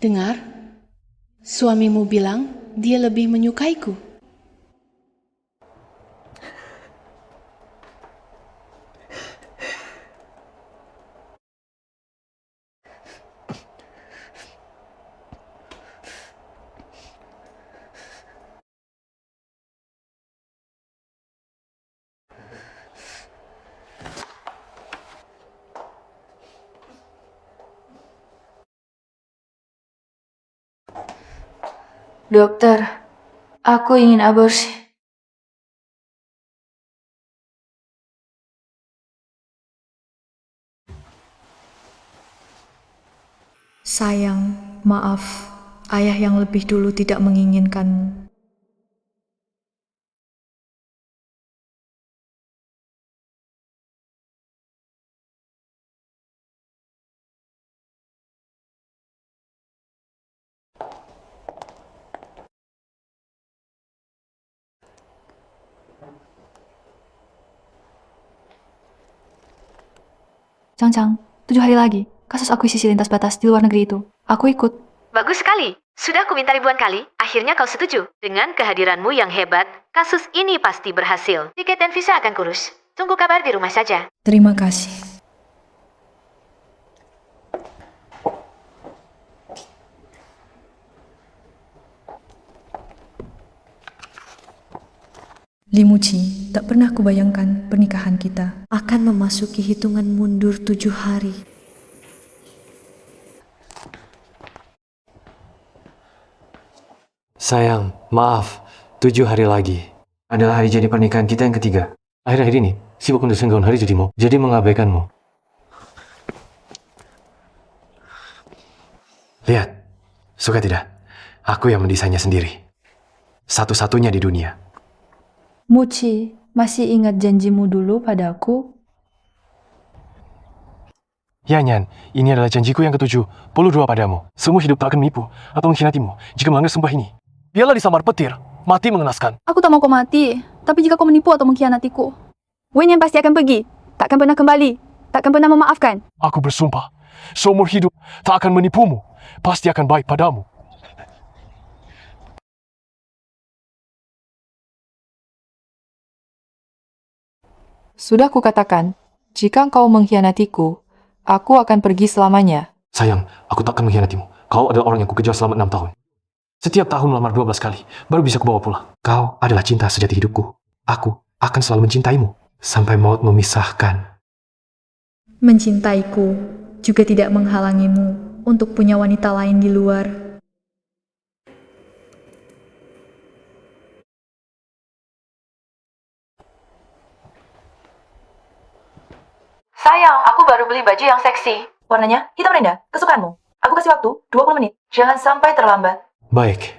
Dengar, suamimu bilang dia lebih menyukaiku. Dokter, aku ingin aborsi. Sayang, maaf, ayah yang lebih dulu tidak menginginkanmu. Cang, 7 hari lagi, kasus akuisisi lintas batas di luar negeri itu. Aku ikut. Bagus sekali. Sudah aku minta ribuan kali, akhirnya kau setuju. Dengan kehadiranmu yang hebat, kasus ini pasti berhasil. Tiket dan visa akan kurus. Tunggu kabar di rumah saja. Terima kasih. Limuci, tak pernah kubayangkan pernikahan kita akan memasuki hitungan mundur 7 hari. Sayang, maaf. 7 hari lagi adalah hari jadi pernikahan kita yang ketiga. Akhir-akhir ini, sibuk untuk senggaun hari jadimu, jadi mengabaikanmu. Lihat, suka tidak? Aku yang mendesainnya sendiri. Satu-satunya di dunia. Muci, masih ingat janjimu dulu padaku? Ya Nyan, ini adalah janjiku yang ke-72 padamu. Seumur hidup tak akan menipu atau mengkhianatimu jika melanggar sumpah ini. Biarlah disambar petir, mati mengenaskan. Aku tak mau kau mati, tapi jika kau menipu atau mengkhianatiku, Wen yang pasti akan pergi, takkan pernah kembali, takkan pernah memaafkan. Aku bersumpah, seumur hidup tak akan menipumu, pasti akan baik padamu. Sudah kukatakan, jika engkau mengkhianatiku, aku akan pergi selamanya. Sayang, aku tak akan mengkhianatimu. Kau adalah orang yang kukejar selama 6 tahun. Setiap tahun melamar 12 kali, baru bisa kubawa pulang. Kau adalah cinta sejati hidupku. Aku akan selalu mencintaimu, sampai maut memisahkan. Mencintaiku juga tidak menghalangimu untuk punya wanita lain di luar. Sayang, aku baru beli baju yang seksi. Warnanya hitam rendah, kesukaanmu. Aku kasih waktu 20 menit. Jangan sampai terlambat. Baik,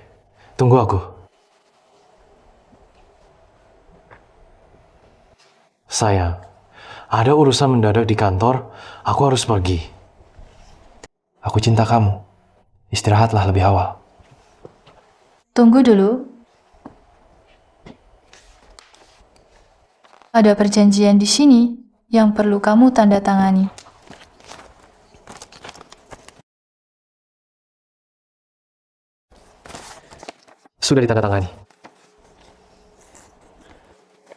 tunggu aku. Sayang, ada urusan mendadak di kantor, aku harus pergi. Aku cinta kamu. Istirahatlah lebih awal. Tunggu dulu. Ada perjanjian di sini yang perlu kamu tanda tangani. Sudah ditandatangani.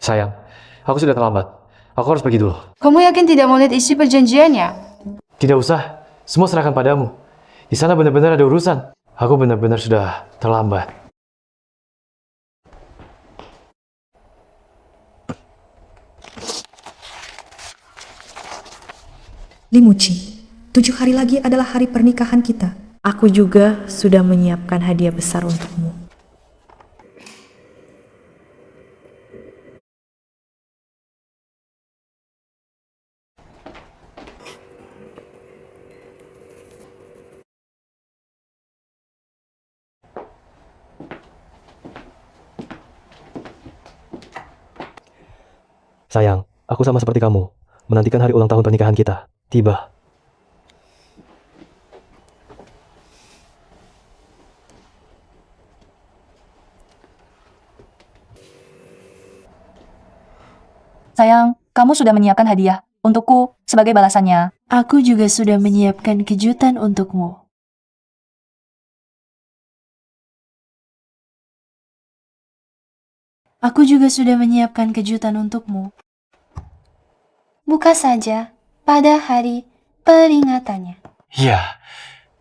Sayang, aku sudah terlambat. Aku harus pergi dulu. Kamu yakin tidak mau lihat isi perjanjiannya? Tidak usah, semua serahkan padamu. Di sana benar-benar ada urusan. Aku benar-benar sudah terlambat. Limuci, 7 hari lagi adalah hari pernikahan kita. Aku juga sudah menyiapkan hadiah besar untukmu. Sayang, aku sama seperti kamu, menantikan hari ulang tahun pernikahan kita. Tiba. Sayang, kamu sudah menyiapkan hadiah untukku sebagai balasannya. Aku juga sudah menyiapkan kejutan untukmu. Aku juga sudah menyiapkan kejutan untukmu. Buka saja pada hari peringatannya. Ya,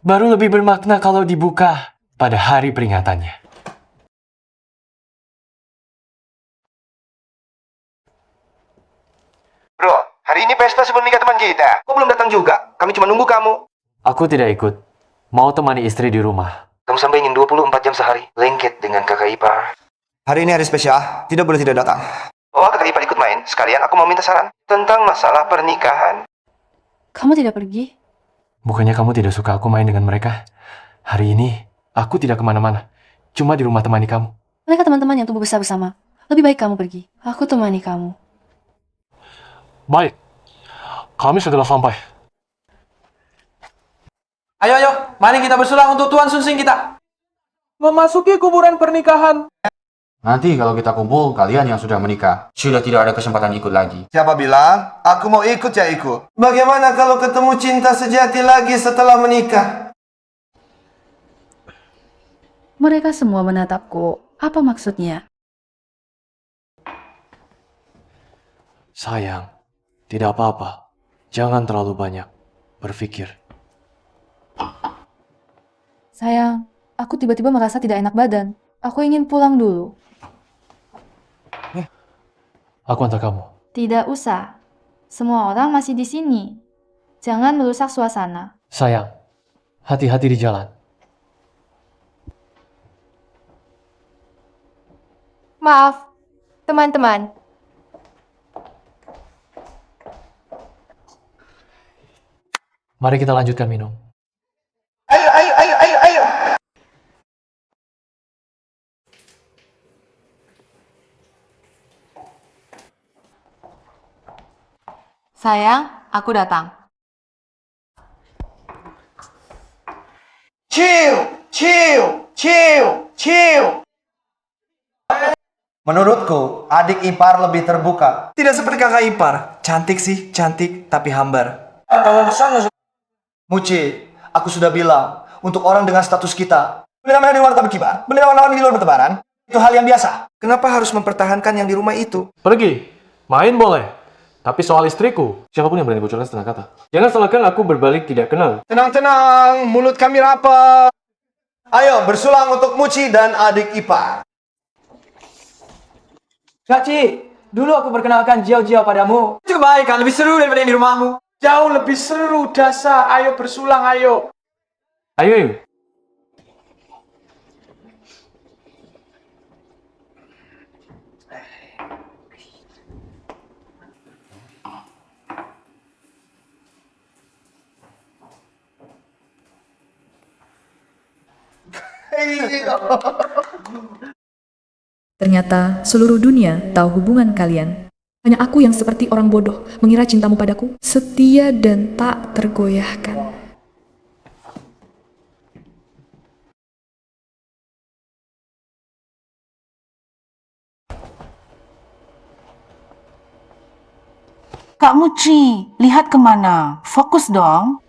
baru lebih bermakna kalau dibuka pada hari peringatannya. Bro, hari ini pesta sebelum nikah teman kita. Kok belum datang juga? Kami cuma nunggu kamu. Aku tidak ikut. Mau temani istri di rumah. Kamu sampai ingin 24 jam sehari. Lengket dengan kakak ipar. Hari ini hari spesial. Tidak boleh tidak datang. Oh, kakak ipar ikut main. Sekalian aku mau minta saran tentang masalah pernikahan. Kamu tidak pergi? Bukannya kamu tidak suka aku main dengan mereka? Hari ini, aku tidak kemana-mana. Cuma di rumah temani kamu. Mereka teman-teman yang tumbuh besar bersama. Lebih baik kamu pergi. Aku temani kamu. Baik. Kami sudah sampai. Ayo, mari kita bersulang untuk Tuan Sunsing kita. Memasuki kuburan pernikahan. Nanti kalau kita kumpul, kalian yang sudah menikah sudah tidak ada kesempatan ikut lagi. Siapa bilang? Aku mau ikut ya ikut. Bagaimana kalau ketemu cinta sejati lagi setelah menikah? Mereka semua menatapku. Apa maksudnya? Sayang, tidak apa-apa. Jangan terlalu banyak berpikir. Sayang, aku tiba-tiba merasa tidak enak badan. Aku ingin pulang dulu. Aku antar kamu. Tidak usah. Semua orang masih di sini. Jangan merusak suasana. Sayang, hati-hati di jalan. Maaf, teman-teman. Mari kita lanjutkan minum. Ayo. Sayang, aku datang. Chill. Menurutku, adik ipar lebih terbuka. Tidak seperti kakak ipar. Cantik sih, cantik, tapi hambar. Muci, aku sudah bilang, untuk orang dengan status kita, beli namanya di luar tapi kibar, beli nama di luar bertebaran, itu hal yang biasa. Kenapa harus mempertahankan yang di rumah itu? Pergi, main boleh. Tapi soal istriku, siapapun yang berani bocorkan setengah kata. Jangan salahkan aku berbalik tidak kenal. Tenang, mulut kami rapat. Ayo, bersulang untuk Muci dan adik ipar. Caci, dulu aku perkenalkan Jiao padamu. Cukup baik kan, lebih seru daripada yang di rumahmu. Jauh lebih seru, Dasa. Ayo bersulang, ayo. Ayo. Ternyata seluruh dunia tahu hubungan kalian. Hanya aku yang seperti orang bodoh mengira cintamu padaku setia dan tak tergoyahkan. Kak Muci, lihat kemana? Fokus dong.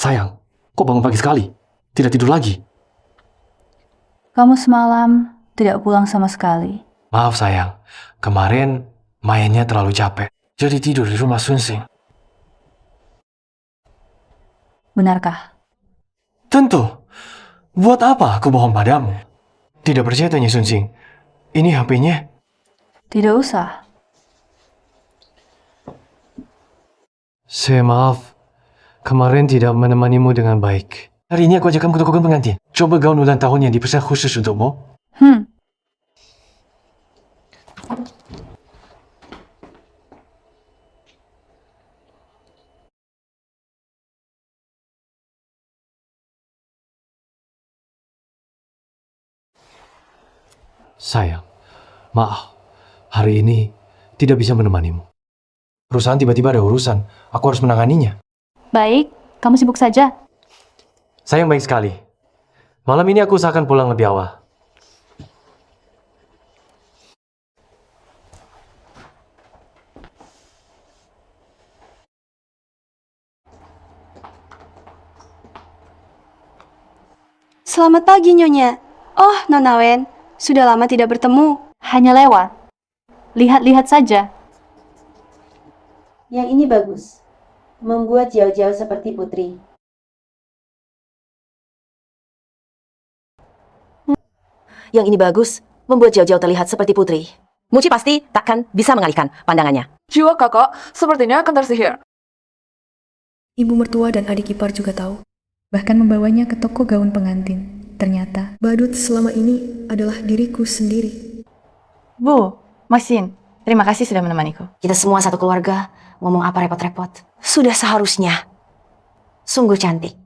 Sayang, kok bangun pagi sekali? Tidak tidur lagi? Kamu semalam tidak pulang sama sekali. Maaf sayang, kemarin mainnya terlalu capek. Jadi tidur di rumah Sunsing. Benarkah? Tentu. Buat apa aku bohong padamu? Tidak percaya tanya Sunsing. Ini HP-nya. Tidak usah. Saya maaf. Kemarin tidak menemanimu dengan baik. Hari ini aku ajak kamu ke toko pengantin. Coba gaun ulang tahun yang dipesan khusus untukmu. Sayang, maaf. Hari ini tidak bisa menemanimu. Perusahaan tiba-tiba ada urusan. Aku harus menanganinya. Baik, kamu sibuk saja. Sayang baik sekali. Malam ini aku usahakan pulang lebih awal. Selamat pagi, Nyonya. Oh, Nona Wen. Sudah lama tidak bertemu. Hanya lewat. Lihat-lihat saja. Yang ini bagus. Membuat jauh-jauh seperti putri. Yang ini bagus, membuat jauh-jauh terlihat seperti putri. Muci pasti takkan bisa mengalihkan pandangannya. Jiwa kakak sepertinya akan tersihir. Ibu mertua dan adik ipar juga tahu. Bahkan membawanya ke toko gaun pengantin. Ternyata, badut selama ini adalah diriku sendiri. Bu, Masin, terima kasih sudah menemaniku. Kita semua satu keluarga. Ngomong apa repot-repot. Sudah seharusnya. Sungguh cantik.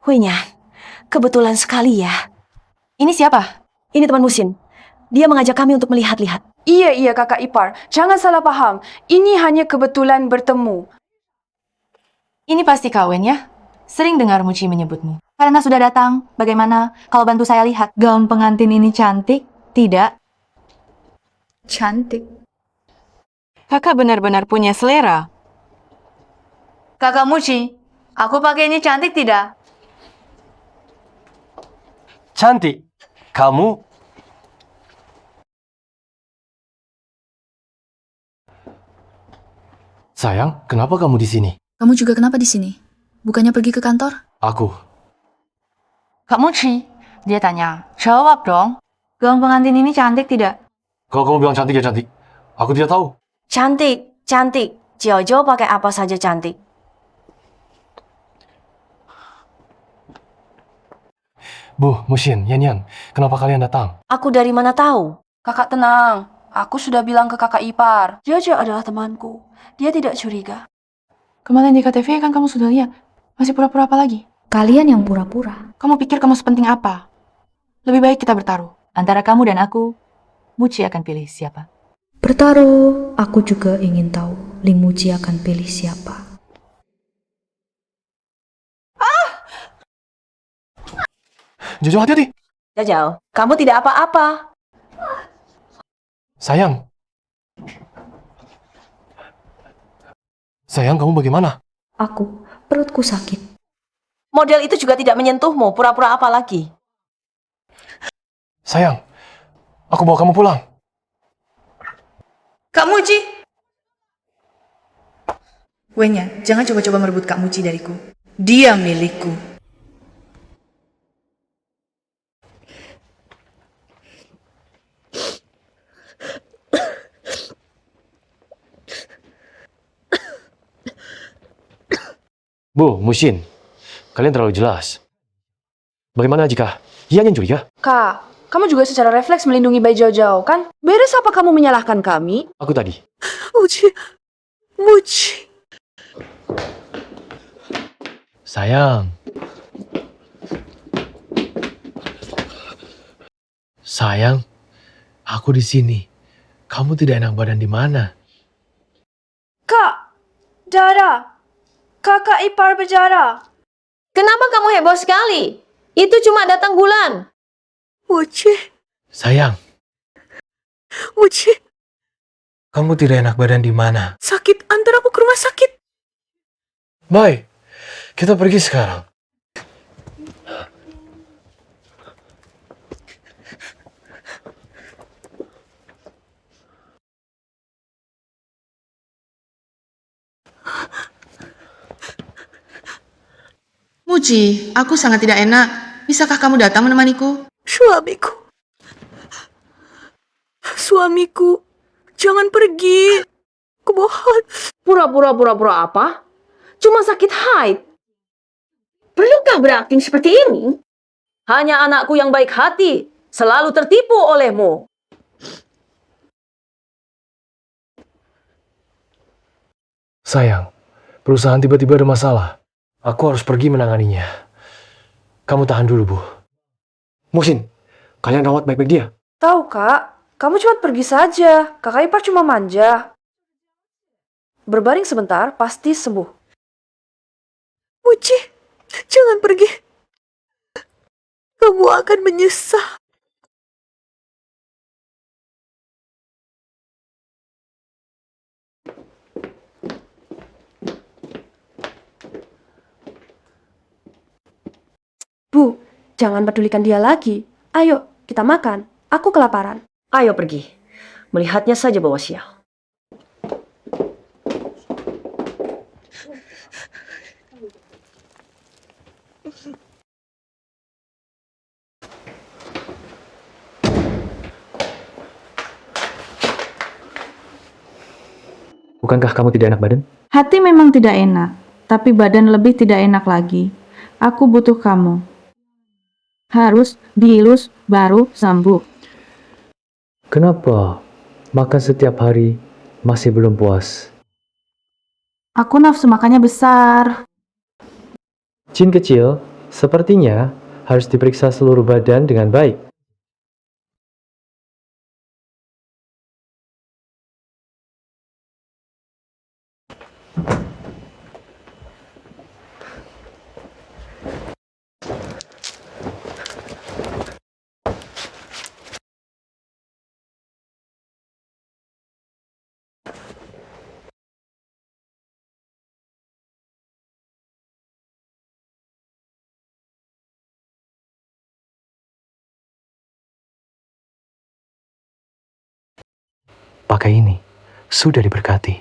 Huinya, kebetulan sekali ya. Ini siapa? Ini teman Musin. Dia mengajak kami untuk melihat-lihat. Iya, kakak ipar. Jangan salah paham. Ini hanya kebetulan bertemu. Ini pasti Kak Wen ya? Sering dengar Muci menyebutmu. Karena sudah datang, bagaimana kalau bantu saya lihat? Gaun pengantin ini cantik? Tidak? Cantik. Kakak benar-benar punya selera. Kakak Muci, aku pakai ini cantik tidak? Cantik. Kamu? Sayang, kenapa kamu di sini? Kamu juga kenapa di sini? Bukannya pergi ke kantor? Aku. Kak Muci, dia tanya, jawab dong. Gaun pengantin ini cantik tidak? Kalau kamu bilang cantik ya cantik. Aku tidak tahu. Cantik, cantik. Jojo pakai apa saja cantik. Bu, Musin, Yan, kenapa kalian datang? Aku dari mana tahu? Kakak tenang. Aku sudah bilang ke kakak ipar. Jojo adalah temanku. Dia tidak curiga. Kemarin di KTV kan kamu sudah lihat. Masih pura-pura apa lagi? Kalian yang pura-pura. Kamu pikir kamu sepenting apa? Lebih baik kita bertaruh. Antara kamu dan aku, Muci akan pilih siapa? Bertaruh, aku juga ingin tahu Ling Muji akan pilih siapa. Jojo, hati-hati. Jojo, kamu tidak apa-apa. Sayang. Sayang, kamu bagaimana? Aku, perutku sakit. Model itu juga tidak menyentuhmu. Pura-pura apa lagi? Sayang, aku bawa kamu pulang. Kak Muji! Wenya, jangan coba-coba merebut Kak Muji dariku. Dia milikku. Bu, Musin, kalian terlalu jelas. Bagaimana jika Yan yang curiga? Kak, kamu juga secara refleks melindungi Bai Jojo, kan? Beres apa kamu menyalahkan kami? Aku tadi. Muji. Sayang. Sayang, aku di sini. Kamu tidak enak badan di mana? Kak, Dara. Kakak ipar berjara. Kenapa kamu heboh sekali? Itu cuma datang bulan. Muji, Sayang, Muji, kamu tidak enak badan di mana? sakit, antar aku ke rumah sakit. Baik, kita pergi sekarang. Muji, aku sangat tidak enak. Bisakah kamu datang menemaniku? Suamiku, jangan pergi. Kumohon. Pura-pura apa? Cuma sakit haid. Perlukah berakting seperti ini? Hanya anakku yang baik hati selalu tertipu olehmu. Sayang, perusahaan tiba-tiba ada masalah. Aku harus pergi menanganinya. Kamu tahan dulu, Bu. Musin, kalian rawat baik-baik dia. Tahu, Kak. Kamu cepat pergi saja. Kakak ipar cuma manja. Berbaring sebentar, pasti sembuh. Muci, jangan pergi. Kamu akan menyesal. Bu, jangan pedulikan dia lagi. Ayo, kita makan. Aku kelaparan. Ayo pergi. Melihatnya saja bawa sial. Bukankah kamu tidak enak badan? Hati memang tidak enak, tapi badan lebih tidak enak lagi. Aku butuh kamu. Harus dielus baru sembuh. Kenapa? Makan setiap hari masih belum puas. Aku nafsu makannya besar. Jin kecil, sepertinya harus diperiksa seluruh badan dengan baik. Pakai ini, sudah diberkati.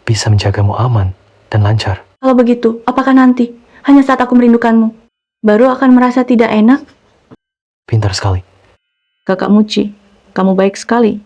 Bisa menjagamu aman dan lancar. Kalau begitu, apakah nanti, hanya saat aku merindukanmu, baru akan merasa tidak enak? Pintar sekali. Kakak Muci, kamu baik sekali.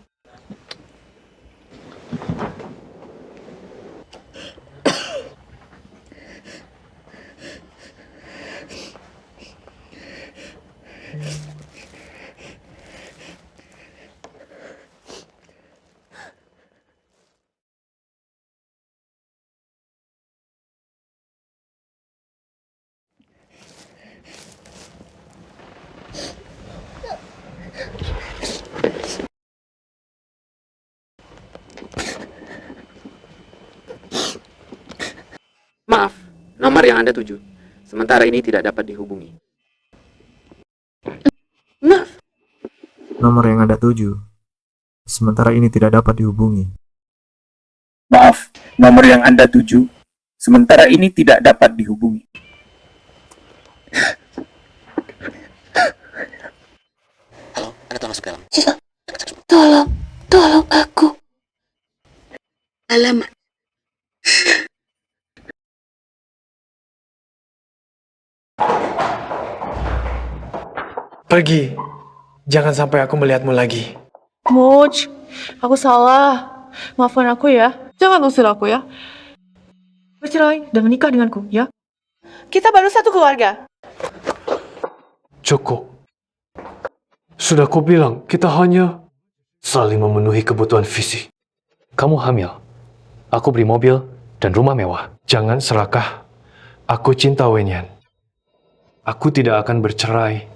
Maaf, nomor yang Anda tuju sementara ini tidak dapat dihubungi. Maaf. Nomor yang Anda tuju sementara ini tidak dapat dihubungi. Maaf, nomor yang Anda tuju sementara ini tidak dapat dihubungi. Halo, Anda tolong masuk ke dalam. Tolong aku. Alamat. Pergi. Jangan sampai aku melihatmu lagi. Muj, aku salah. Maafkan aku ya. Jangan usir aku ya. Bercerai dan menikah denganku ya. Kita baru satu keluarga. Cukup. Sudah ku bilang, kita hanya saling memenuhi kebutuhan fisik. Kamu hamil. Aku beri mobil dan rumah mewah. Jangan serakah. Aku cinta Wenyan. Aku tidak akan bercerai.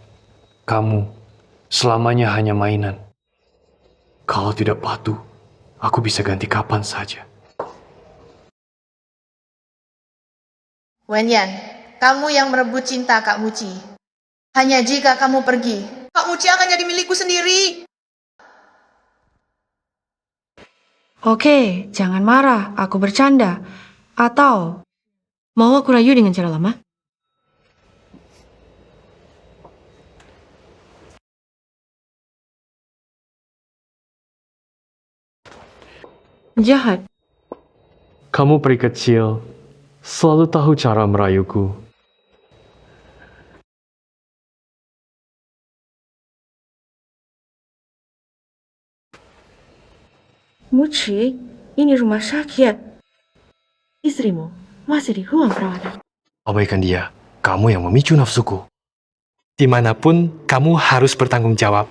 Kamu selamanya hanya mainan. Kalau tidak patuh, aku bisa ganti kapan saja. Wenyan, kamu yang merebut cinta Kak Muci. Hanya jika kamu pergi, Kak Muci akan jadi milikku sendiri. Oke, jangan marah. Aku bercanda. Atau mau aku rayu dengan cara lama? Jahat. Kamu peri kecil, selalu tahu cara merayuku. Muci, ini rumah sakit. Istrimu masih di ruang perawatan. Abaikan dia, kamu yang memicu nafsuku. Dimanapun, kamu harus bertanggung jawab.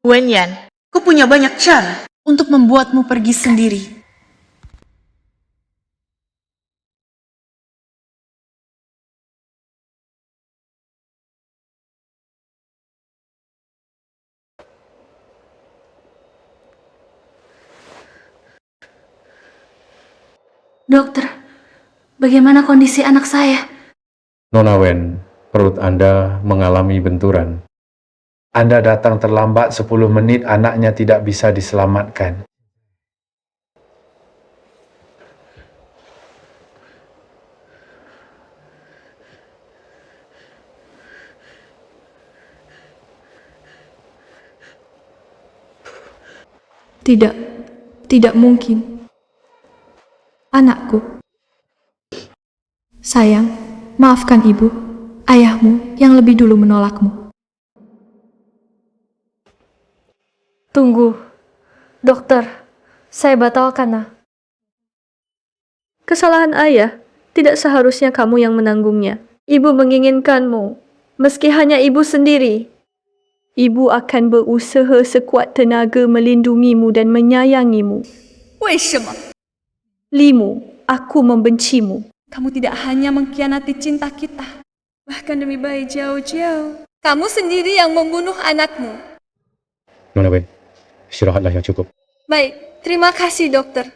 Wenyan, aku punya banyak cara untuk membuatmu pergi sendiri. Dokter, bagaimana kondisi anak saya? Nona Wen, perut Anda mengalami benturan. Anda datang terlambat 10 menit, anaknya tidak bisa diselamatkan. Tidak mungkin. Anakku. Sayang, maafkan ibu, ayahmu yang lebih dulu menolakmu. Tunggu, dokter, saya batalkan, Nah. Kesalahan ayah, tidak seharusnya kamu yang menanggungnya. Ibu menginginkanmu, meski hanya ibu sendiri. Ibu akan berusaha sekuat tenaga melindungimu dan menyayangimu. 为什么？ Limu, aku membencimu. Kamu tidak hanya mengkhianati cinta kita, bahkan demi bayi jauh-jauh. Kamu sendiri yang membunuh anakmu. Nona Wen, istirahatlah yang cukup. Baik, terima kasih dokter.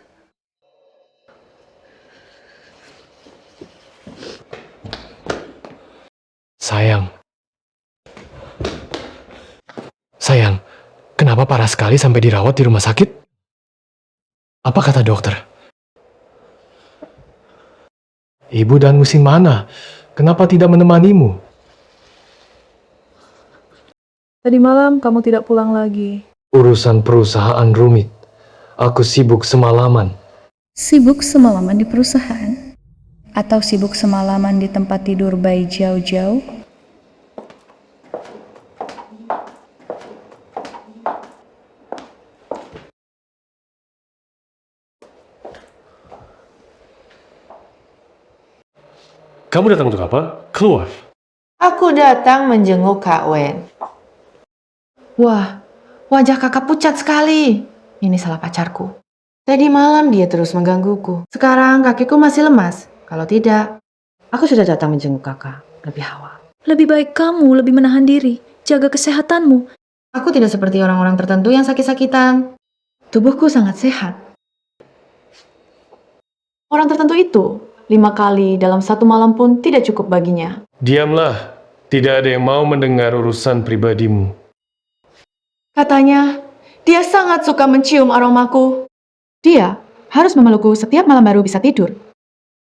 Sayang, kenapa parah sekali sampai dirawat di rumah sakit? Apa kata dokter? Ibu dan Musin mana? Kenapa tidak menemanimu? Tadi malam kamu tidak pulang lagi. Urusan perusahaan rumit. Aku sibuk semalaman. Sibuk semalaman di perusahaan? Atau sibuk semalaman di tempat tidur bayi jauh-jauh? Kamu datang untuk apa? Keluar. Aku datang menjenguk Kak Wen. Wah, wajah kakak pucat sekali. Ini salah pacarku. Tadi malam dia terus menggangguku. Sekarang kakiku masih lemas. Kalau tidak, aku sudah datang menjenguk kakak. Lebih awal. Lebih baik kamu lebih menahan diri. Jaga kesehatanmu. Aku tidak seperti orang-orang tertentu yang sakit-sakitan. Tubuhku sangat sehat. Orang tertentu itu 5 kali dalam satu malam pun tidak cukup baginya. Diamlah. Tidak ada yang mau mendengar urusan pribadimu. Katanya, dia sangat suka mencium aromaku. Dia harus memelukku setiap malam baru bisa tidur.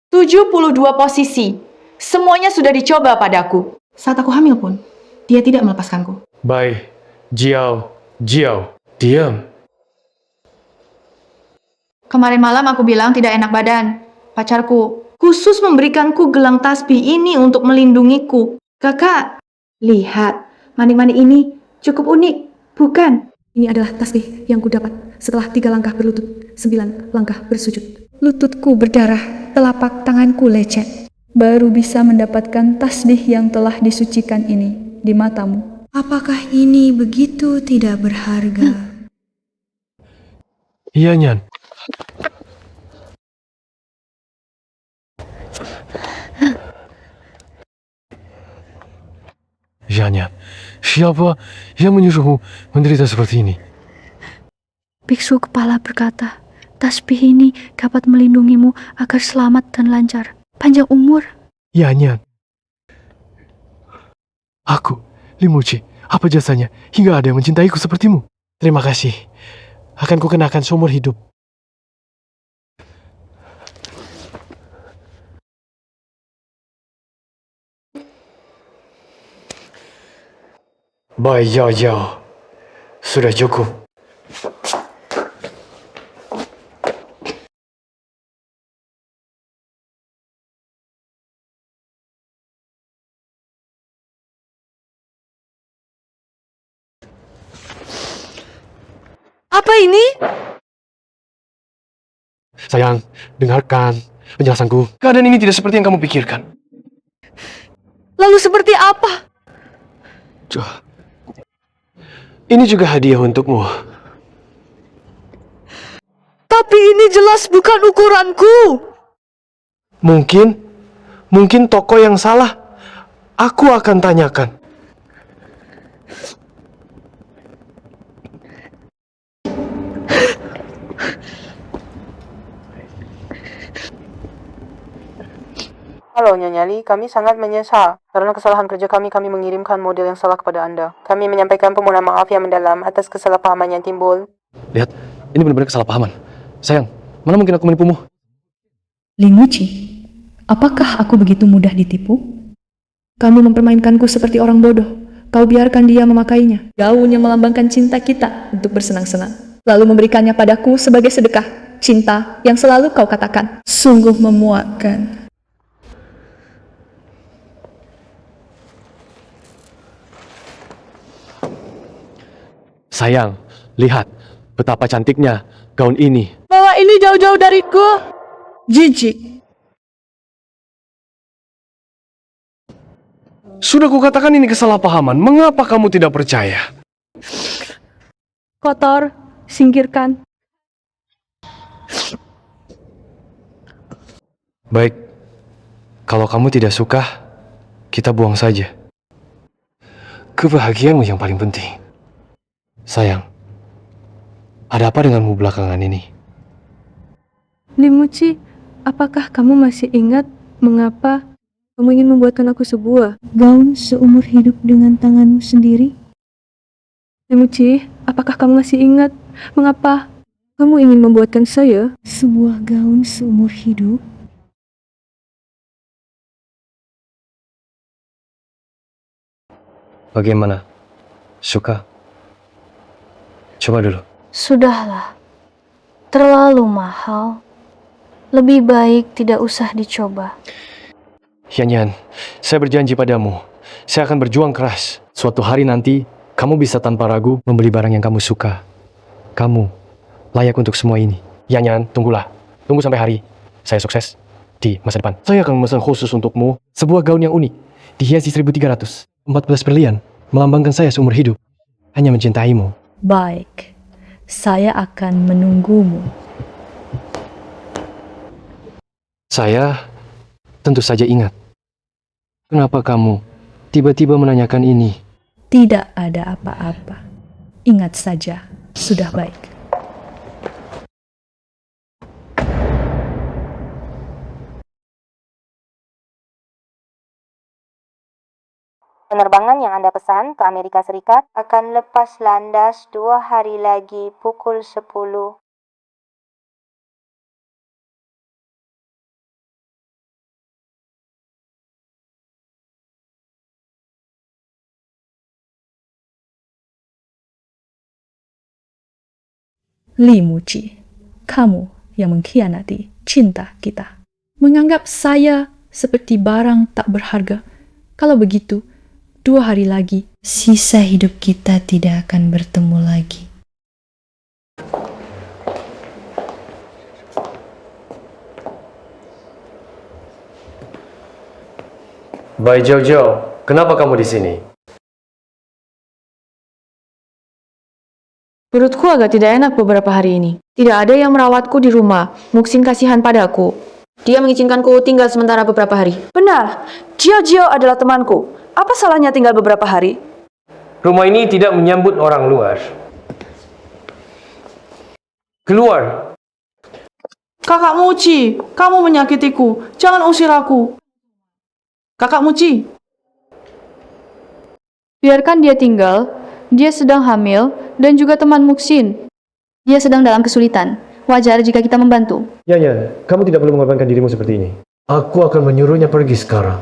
72 posisi. Semuanya sudah dicoba padaku. Saat aku hamil pun, dia tidak melepaskanku. Bai, Jiao, diam. Kemarin malam aku bilang tidak enak badan. Pacarku khusus memberikanku gelang tasbih ini untuk melindungiku. Kakak, lihat, manik-manik ini cukup unik, bukan? Ini adalah tasbih yang kudapat setelah 3 langkah berlutut, 9 langkah bersujud. Lututku berdarah, telapak tanganku lecet. Baru bisa mendapatkan tasbih yang telah disucikan ini di matamu. Apakah ini begitu tidak berharga? Iya, Nyan. Nyan, siapa yang menyuruhmu menderita seperti ini? Biksu kepala berkata, tasbih ini dapat melindungimu agar selamat dan lancar. Panjang umur. Ya, Nyan. Aku, Limuci, apa jasanya hingga ada yang mencintaiku sepertimu? Terima kasih. Akan kukenakan seumur hidup. Baik, Yao. Sudah cukup. Apa ini? Sayang, dengarkan penjelasanku. Keadaan ini tidak seperti yang kamu pikirkan. Lalu seperti apa? Ini juga hadiah untukmu. Tapi ini jelas bukan ukuranku. Mungkin toko yang salah. Aku akan tanyakan. Halo Nyonya Li, kami sangat menyesal. Karena kesalahan kerja kami mengirimkan model yang salah kepada Anda. Kami menyampaikan permohonan maaf yang mendalam atas kesalahpahaman yang timbul. Lihat, ini benar-benar kesalahpahaman. Sayang, mana mungkin aku menipumu? Limuci, apakah aku begitu mudah ditipu? Kamu mempermainkanku seperti orang bodoh. Kau biarkan dia memakainya. Gaun yang melambangkan cinta kita untuk bersenang-senang. Lalu memberikannya padaku sebagai sedekah. Cinta yang selalu kau katakan. Sungguh memuakkan. Sayang, lihat betapa cantiknya gaun ini. Bawa ini jauh-jauh dariku. Jijik. Sudah kukatakan ini kesalahpahaman. Mengapa kamu tidak percaya? Kotor, singkirkan. Baik, kalau kamu tidak suka, kita buang saja. Kebahagiaanmu yang paling penting. Sayang, ada apa denganmu belakangan ini? Limuci, apakah kamu masih ingat mengapa kamu ingin membuatkan aku sebuah gaun seumur hidup dengan tanganmu sendiri? Limuci, apakah kamu masih ingat mengapa kamu ingin membuatkan saya sebuah gaun seumur hidup? Bagaimana? Suka? Coba dulu. Sudahlah, terlalu mahal. Lebih baik tidak usah dicoba. Yan, saya berjanji padamu, saya akan berjuang keras. Suatu hari nanti, kamu bisa tanpa ragu membeli barang yang kamu suka. Kamu layak untuk semua ini. Yan, tunggulah. Tunggu sampai hari saya sukses di masa depan. Saya akan memesan khusus untukmu sebuah gaun yang unik, dihiasi 1.300, 14 berlian, melambangkan saya seumur hidup. Hanya mencintaimu. Baik, saya akan menunggumu. Saya tentu saja ingat. Kenapa kamu tiba-tiba menanyakan ini? Tidak ada apa-apa. Ingat saja, sudah baik. Penerbangan yang Anda pesan ke Amerika Serikat akan lepas landas 2 hari lagi pukul 10. Limuci, kamu yang mengkhianati cinta kita. Menganggap saya seperti barang tak berharga. Kalau begitu, 2 hari lagi, sisa hidup kita tidak akan bertemu lagi. Bai Jiao, kenapa kamu di sini? Perutku agak tidak enak beberapa hari ini. Tidak ada yang merawatku di rumah. Muksin kasihan padaku. Dia mengizinkanku tinggal sementara beberapa hari. Benar, Jiao adalah temanku. Apa salahnya tinggal beberapa hari? Rumah ini tidak menyambut orang luar. Keluar! Kakak Muci, kamu menyakitiku. Jangan usir aku. Kakak Muci. Biarkan dia tinggal. Dia sedang hamil dan juga teman Muksin. Dia sedang dalam kesulitan. Wajar jika kita membantu. Yan, kamu tidak perlu mengorbankan dirimu seperti ini. Aku akan menyuruhnya pergi sekarang.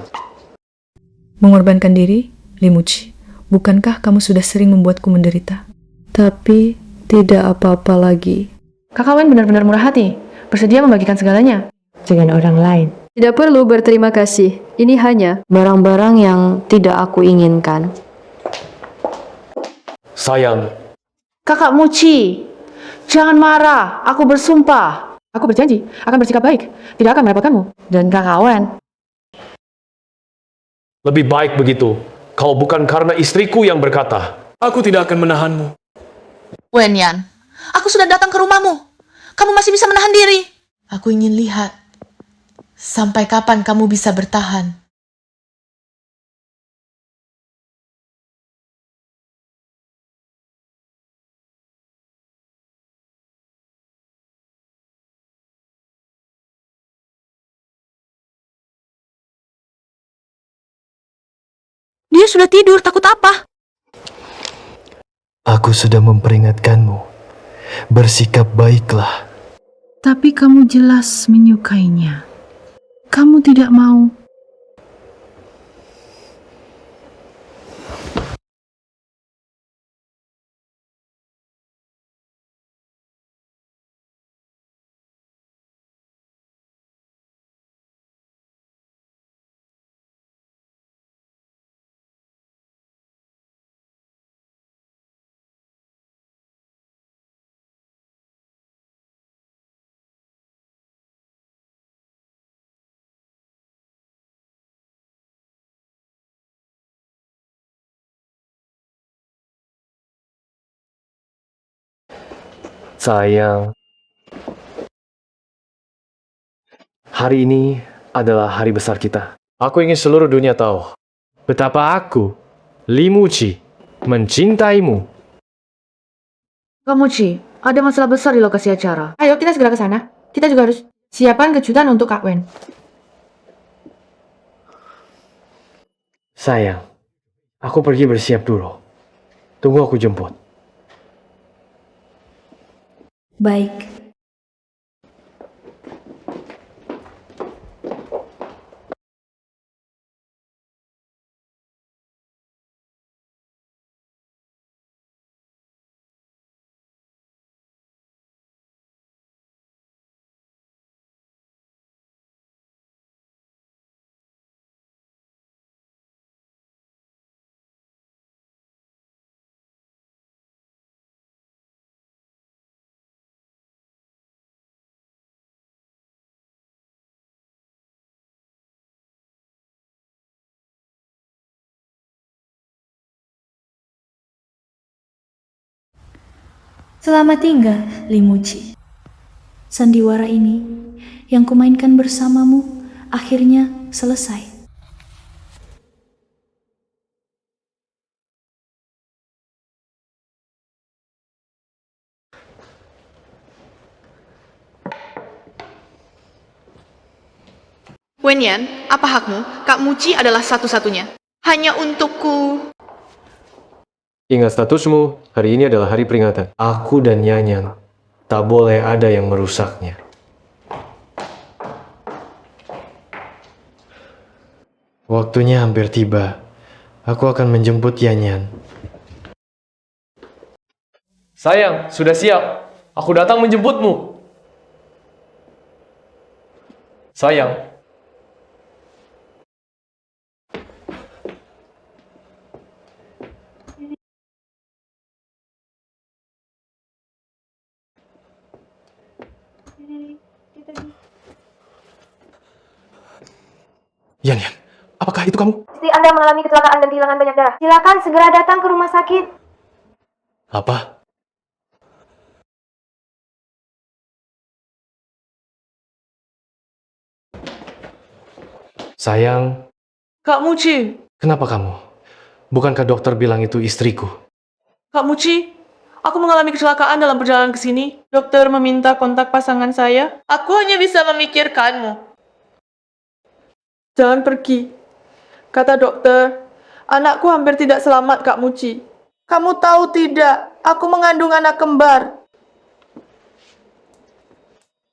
Mengorbankan diri, Limuci. Bukankah kamu sudah sering membuatku menderita? Tapi tidak apa-apa lagi. Kakak Wen benar-benar murah hati. Bersedia membagikan segalanya dengan orang lain. Tidak perlu berterima kasih. Ini hanya barang-barang yang tidak aku inginkan. Sayang. Kakak Muci, jangan marah. Aku bersumpah. Aku berjanji akan bersikap baik. Tidak akan merepotkanmu. Dan Kakak Wen. Lebih baik begitu. Kalau bukan karena istriku yang berkata, aku tidak akan menahanmu. Wen Yan, aku sudah datang ke rumahmu. Kamu masih bisa menahan diri. Aku ingin lihat sampai kapan kamu bisa bertahan. Dia sudah tidur, takut apa? Aku sudah memperingatkanmu. Bersikap baiklah. Tapi kamu jelas menyukainya. Kamu tidak mau. Sayang, hari ini adalah hari besar kita. Aku ingin seluruh dunia tahu betapa aku, Li Muqi, mencintaimu. Kamu Ci, ada masalah besar di lokasi acara. Ayo kita segera ke sana. Kita juga harus siapkan kejutan untuk Kak Wen. Sayang, aku pergi bersiap dulu. Tunggu aku jemput. Baik. Selamat tinggal, Li Muqi. Sandiwara ini yang kumainkan bersamamu akhirnya selesai. Wenyan, apa hakmu? Kak Muci adalah satu-satunya. Hanya untukku. Ingat statusmu, hari ini adalah hari peringatan. Aku dan Yanyan tak boleh ada yang merusaknya. Waktunya hampir tiba. Aku akan menjemput Yanyan. Sayang, sudah siap. Aku datang menjemputmu. Sayang. Yanyan, apakah itu kamu? Istri Anda mengalami kecelakaan dan kehilangan banyak darah. Silakan segera datang ke rumah sakit. Apa? Sayang, Kak Muci, kenapa kamu? Bukankah dokter bilang itu istriku? Kak Muci, aku mengalami kecelakaan dalam perjalanan ke sini. Dokter meminta kontak pasangan saya. Aku hanya bisa memikirkanmu. Jangan pergi. Kata dokter, anakku hampir tidak selamat, Kak Muci. Kamu tahu tidak, aku mengandung anak kembar.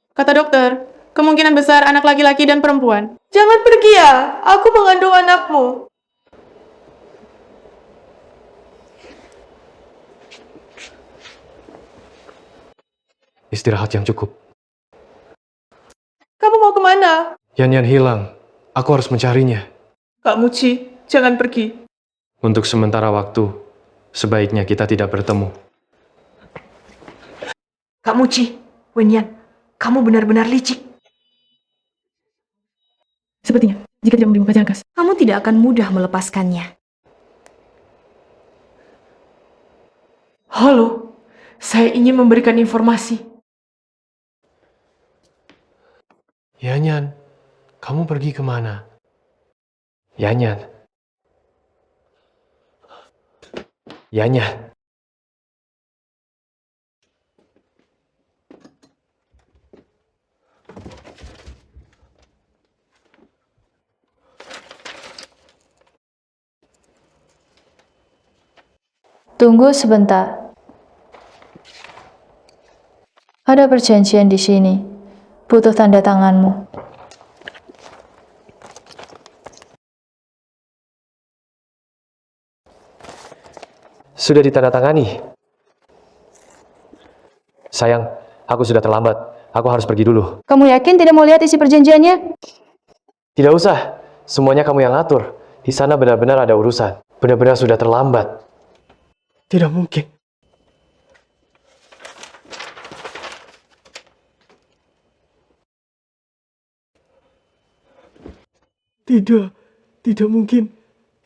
Kata dokter, kemungkinan besar anak laki-laki dan perempuan. Jangan pergi ya, aku mengandung anakmu. Istirahat yang cukup. Kamu mau kemana? Yanyan hilang. Aku harus mencarinya. Kak Muci, jangan pergi. Untuk sementara waktu, sebaiknya kita tidak bertemu. Kak Muci, Wenyan, kamu benar-benar licik. Sepertinya, jika tidak memberi pelajaran keras, Kamu tidak akan mudah melepaskannya. Halo, saya ingin memberikan informasi. Yanyan, kamu pergi kemana? Yanyan. Yanyan. Tunggu sebentar. Ada perjanjian di sini. Butuh tanda tanganmu. Sudah ditandatangani. Sayang, aku sudah terlambat. Aku harus pergi dulu. Kamu yakin tidak mau lihat isi perjanjiannya? Tidak usah. Semuanya kamu yang atur. Di sana benar-benar ada urusan. Benar-benar sudah terlambat. Tidak mungkin. Tidak mungkin.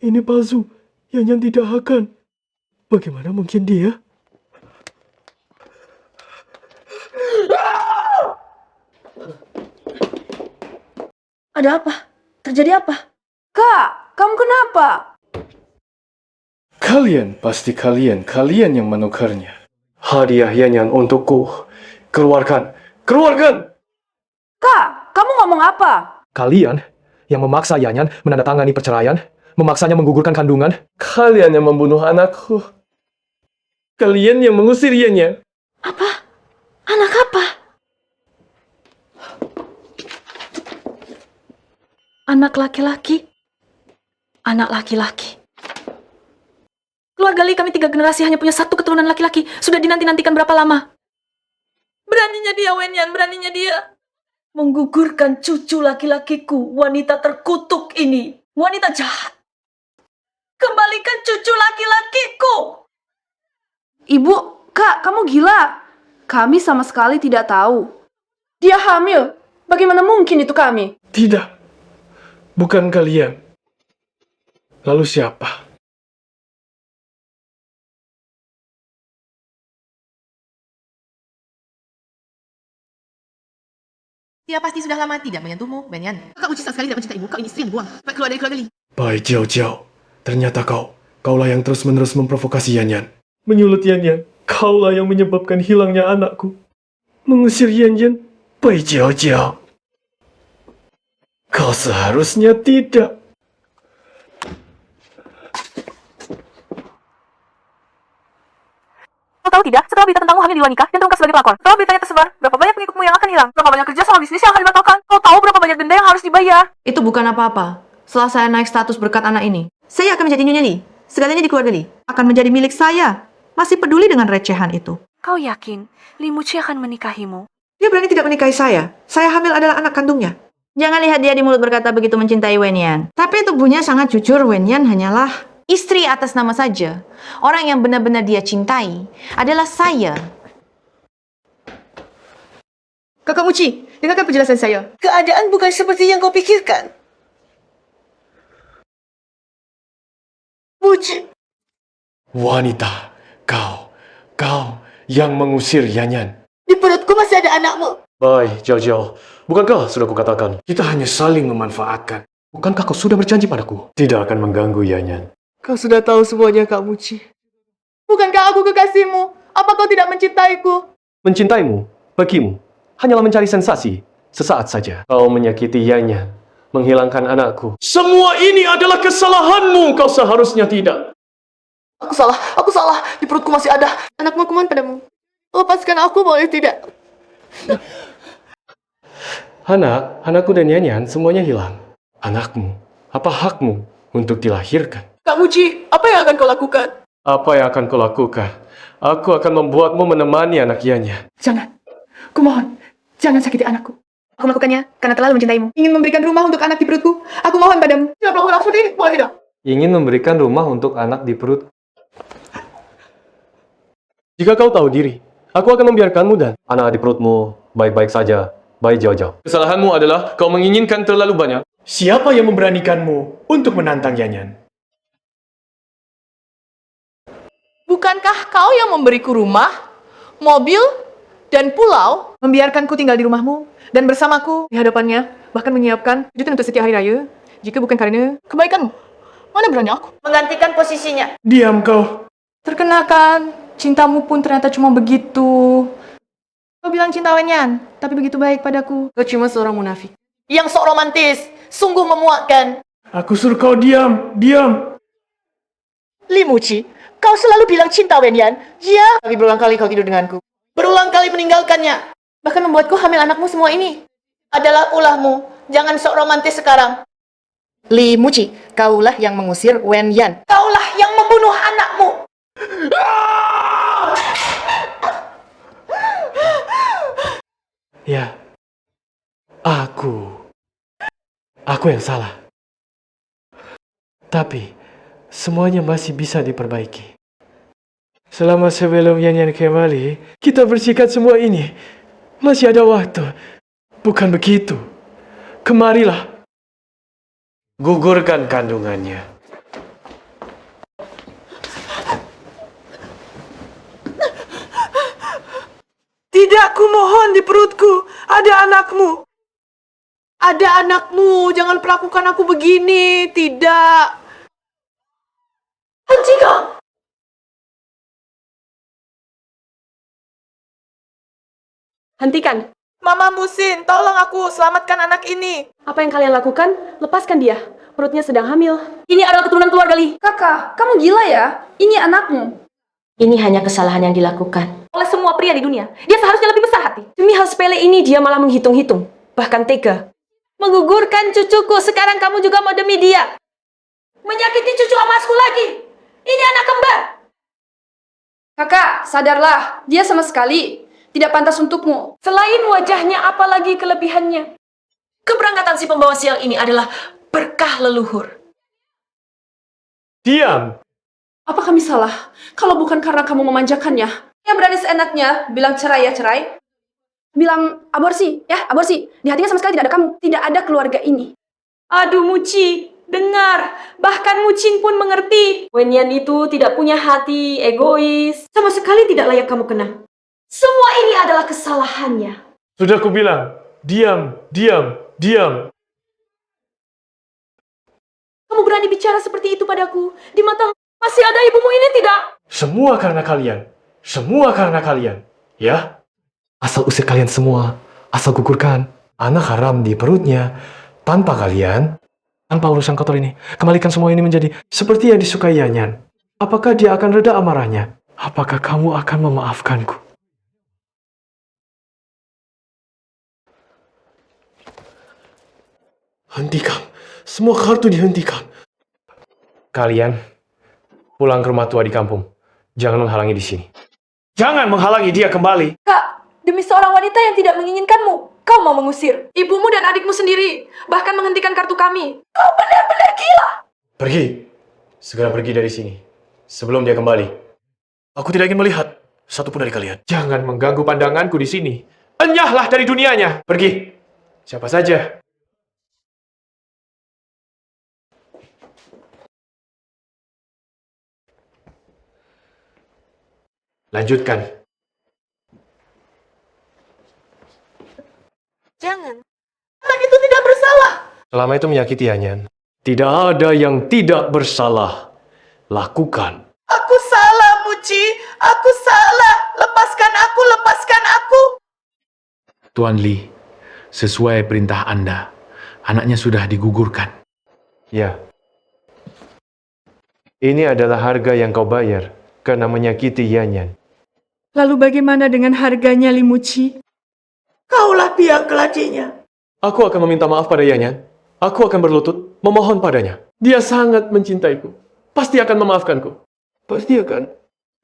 Ini palsu. Yanyan tidak akan. Bagaimana mungkin dia? Ada apa? Terjadi apa? Kak, kamu kenapa? Pasti kalian yang menukarnya. Hadiah Yanyan untukku. Keluarkan! Kak, kamu ngomong apa? Kalian yang memaksa Yanyan menandatangani perceraian, memaksanya menggugurkan kandungan. Kalian yang membunuh anakku. Kalian yang mengusir Yanyan. Apa? Anak apa? Anak laki-laki. Anak laki-laki. Keluarga Li kami 3 generasi hanya punya 1 keturunan laki-laki. Sudah dinanti-nantikan berapa lama? Beraninya dia, Wenyan, beraninya dia. Menggugurkan cucu laki-lakiku, wanita terkutuk ini. Wanita jahat. Kembalikan cucu laki-lakiku. Ibu, Kak, kamu gila. Kami sama sekali tidak tahu. Dia hamil. Bagaimana mungkin itu kami? Tidak. Bukan kalian. Lalu siapa? Dia pasti sudah lama tidak menyentuhmu, Wenyan. Kakak uji sekali tidak mencintai ibu. Kau ini istri yang buang. Baik keluar dari keluarga Li. Bai Jiao Jiao. Ternyata kaulah yang terus-menerus memprovokasi Yanyan. Menyulut Yanyan. Kaulah yang menyebabkan hilangnya anakku. Mengusir Yanyan. Bai Jiao Jiao. Kau seharusnya tidak. Kau tahu tidak, setelah berita tentangmu hamil di luar nikah dan terungkap sebagai pelakor, setelah beritanya tersebar, berapa banyak pengikutmu yang akan hilang, berapa banyak kerja sama bisnis yang akan dibatalkan, kau tahu berapa banyak denda yang harus dibayar? Itu bukan apa-apa. Setelah saya naik status berkat anak ini, saya akan menjadi Nyonya Li. Segalanya di keluarga Li akan menjadi milik saya. Masih peduli dengan recehan itu. Kau yakin Li Muci akan menikahimu? Dia berani tidak menikahi saya. Saya hamil adalah anak kandungnya. Jangan lihat dia di mulut berkata begitu mencintai Wenyan. Tapi tubuhnya sangat jujur. Wenyan hanyalah istri atas nama saja. Orang yang benar-benar dia cintai adalah saya. Kakak Muci, dengarkan penjelasan saya. Keadaan bukan seperti yang kau pikirkan. Muci. Wanita, kau yang mengusir Yanyan. Di perutku masih ada anakmu. Baik, Jiao. Bukankah sudah kukatakan, kita hanya saling memanfaatkan. Bukankah kau sudah berjanji padaku? Tidak akan mengganggu Yanyan. Kau sudah tahu semuanya, Kak Muci. Bukankah aku kekasihmu? Apa kau tidak mencintaiku? Mencintaimu, bagimu, hanyalah mencari sensasi. Sesaat saja. Kau menyakiti Yanyan, menghilangkan anakku. Semua ini adalah kesalahanmu. Kau seharusnya tidak. Aku salah. Di perutku masih ada. Anakmu aku mohon padamu. Lepaskan aku, boleh tidak? Anakku dan Yanyan semuanya hilang. Anakmu, apa hakmu untuk dilahirkan? Kak Muci, apa yang akan kau lakukan? Apa yang akan kau lakukan? Aku akan membuatmu menemani anak Yanyan. Jangan. Kumohon, jangan sakiti anakku. Aku melakukannya karena terlalu mencintaimu. Ingin memberikan rumah untuk anak di perutku. Aku mohon padamu. Jangan melakukan aku ini, boleh tidak? Ingin memberikan rumah untuk anak di perut. Jika kau tahu diri, aku akan membiarkanmu dan anak di perutmu baik-baik saja. Baik jauh-jauh. Kesalahanmu adalah kau menginginkan terlalu banyak. Siapa yang memberanikanmu untuk menantang Yanyan? Bukankah kau yang memberiku rumah, mobil, dan pulau? Membiarkanku tinggal di rumahmu dan bersamaku di hadapannya. Bahkan menyiapkan kejutan untuk setiap hari raya. Jika bukan karena kebaikanmu, mana berani aku Menggantikan posisinya. Diam kau. Terkenakan, cintamu pun ternyata cuma begitu. Kau bilang cinta Wenyan, tapi begitu baik padaku. Kau cuma seorang munafik. Yang sok romantis, sungguh memuakkan. Aku suruh kau diam. Li Muci, Kau selalu bilang cinta, Wenyan. Ya. Tapi berulang kali kau tidur denganku. Berulang kali meninggalkannya. Bahkan membuatku hamil anakmu semua ini. Adalah ulahmu. Jangan sok romantis sekarang. Li Muci, kaulah yang mengusir Wenyan. Kaulah yang membunuh anakmu. Ya, aku yang salah. Tapi, semuanya masih bisa diperbaiki. Selama sebelum Yan kembali, kita bersihkan semua ini. Masih ada waktu. Bukan begitu. Kemarilah. Gugurkan kandungannya. Tidak, kumohon, di perutku ada anakmu. Ada anakmu, jangan perlakukan aku begini. Tidak. Hentikan. Hentikan. Mama Musin, tolong aku, selamatkan anak ini. Apa yang kalian lakukan? Lepaskan dia. Perutnya sedang hamil. Ini adalah keturunan keluarga Li. Kakak, kamu gila ya? Ini anakmu. Ini hanya kesalahan yang dilakukan oleh semua pria di dunia. Dia seharusnya lebih besar hati. Demi hal sepele ini dia malah menghitung-hitung. Bahkan tega. Menggugurkan cucuku, sekarang kamu juga mau demi dia. Menyakiti cucu emasku lagi. Ini anak kembar. Kakak, sadarlah. Dia sama sekali tidak pantas untukmu. Selain wajahnya, apalagi kelebihannya. Keberangkatan si pembawa sial ini adalah berkah leluhur. Diam! Apa kami salah? Kalau bukan karena kamu memanjakannya, yang berani seenaknya bilang cerai ya cerai, bilang aborsi ya aborsi. Di hatinya sama sekali tidak ada kamu, tidak ada keluarga ini. Aduh Muci, dengar. Bahkan Mucin pun mengerti. Wenyan itu tidak punya hati, egois. Sama sekali tidak layak kamu kenang. Semua ini adalah kesalahannya. Sudah kubilang, diam, diam, diam. Kamu berani bicara seperti itu padaku? Di mata masih ada ibumu ini tidak? Semua karena kalian. Semua karena kalian. Ya? Asal usir kalian semua. Asal gugurkan. Anak haram di perutnya. Tanpa kalian. Tanpa urusan kotor ini. Kembalikan semua ini menjadi seperti yang disukai Yanyan. Apakah dia akan reda amarahnya? Apakah kamu akan memaafkanku? Hentikan. Semua kartu dihentikan. Kalian pulang ke rumah tua di kampung. Jangan menghalangi di sini. Jangan menghalangi dia kembali. Kak, demi seorang wanita yang tidak menginginkanmu, kau mau mengusir ibumu dan adikmu sendiri, bahkan menghentikan kartu kami. Kau benar-benar gila. Pergi. Segera pergi dari sini. Sebelum dia kembali. Aku tidak ingin melihat satupun dari kalian. Jangan mengganggu pandanganku di sini. Enyahlah dari dunianya. Pergi. Siapa saja. Lanjutkan. Jangan. Anak itu tidak bersalah. Selama itu menyakiti Yanyan. Tidak ada yang tidak bersalah. Lakukan. Aku salah, Muci. Aku salah. Lepaskan aku, lepaskan aku. Tuan Li, sesuai perintah Anda, anaknya sudah digugurkan. Ya. Ini adalah harga yang kau bayar karena menyakiti Yanyan. Lalu bagaimana dengan harganya, Limuci? Kaulah pihak keladinya. Aku akan meminta maaf pada Yanyan. Aku akan berlutut, memohon padanya. Dia sangat mencintaiku. Pasti akan memaafkanku. Pasti akan.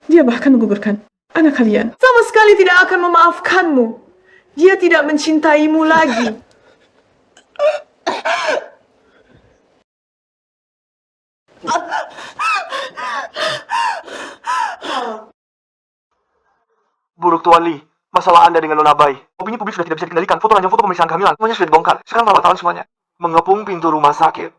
Dia bahkan menggugurkan anak kalian. Sama sekali tidak akan memaafkanmu. Dia tidak mencintaimu lagi. Buruk Tuan Li, masalah Anda dengan Nona Bai. Opini publik sudah tidak bisa dikendalikan. Foto ranjang foto pemeriksaan kehamilan, semuanya sudah dibongkar. Sekarang bawa tahu semuanya. Mengepung pintu rumah sakit.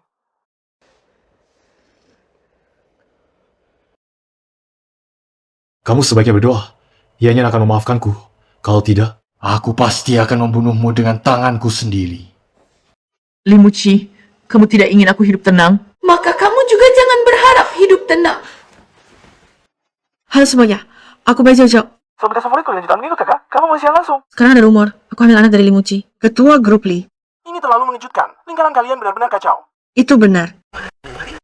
Kamu sebaiknya berdoa. Yanyan akan memaafkanku. Kalau tidak, aku pasti akan membunuhmu dengan tanganku sendiri. Limuci, kamu tidak ingin aku hidup tenang? Maka kamu juga jangan berharap hidup tenang. Halo semuanya, aku Bai Jojo. Selamat datang kembali lanjutan minggu kakak. Kamu mau siang langsung. Sekarang ada rumor, aku hamil anak dari Limuci, ketua grup Li. Ini terlalu mengejutkan. Lingkaran kalian benar-benar kacau. Itu benar.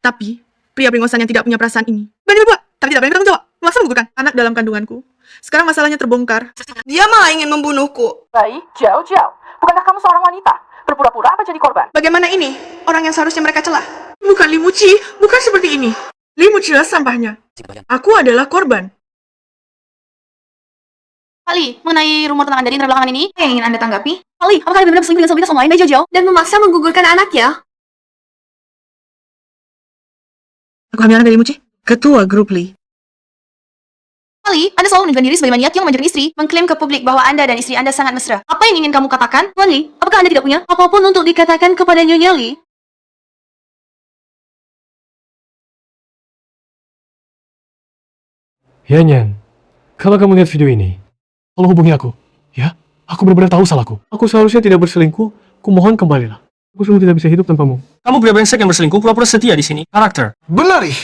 Tapi, pria beringosan yang tidak punya perasaan ini berani berbuat tapi tidak berani bertanggung jawab. Memaksa menggugurkan anak dalam kandunganku. Sekarang masalahnya terbongkar. Dia malah ingin membunuhku. Baik, jauh-jauh. Bukankah kamu seorang wanita? Berpura-pura apa jadi korban? Bagaimana ini? Orang yang seharusnya mereka celah. Bukan Limuci, bukan seperti ini. Limuci lah sampahnya. Aku adalah korban. Ali, mengenai rumor tentang Anda di belakangan ini, apa yang ingin Anda tanggapi? Ali, apakah Anda benar-benar berselingkuh dengan Selebritas online Bai Jojo dan memaksa menggugurkan anaknya? Aku hamil anak dari Limuci, ketua grup Li. Ali, Anda selalu menunjukkan diri sebagai maniak yang memanjakan istri, mengklaim ke publik bahwa Anda dan istri Anda sangat mesra. Apa yang ingin kamu katakan? Tuan Li, apakah Anda tidak punya apapun untuk dikatakan kepada Nyonya Li? Yanyan, kalau kamu lihat video ini, tolong hubungi aku, ya? Aku benar-benar tahu salahku. Aku seharusnya tidak berselingkuh, kumohon kembalilah. Aku sungguh tidak bisa hidup tanpamu. Kamu pria brengsek yang berselingkuh, pura-pura setia di sini. Karakter. Benar, ih.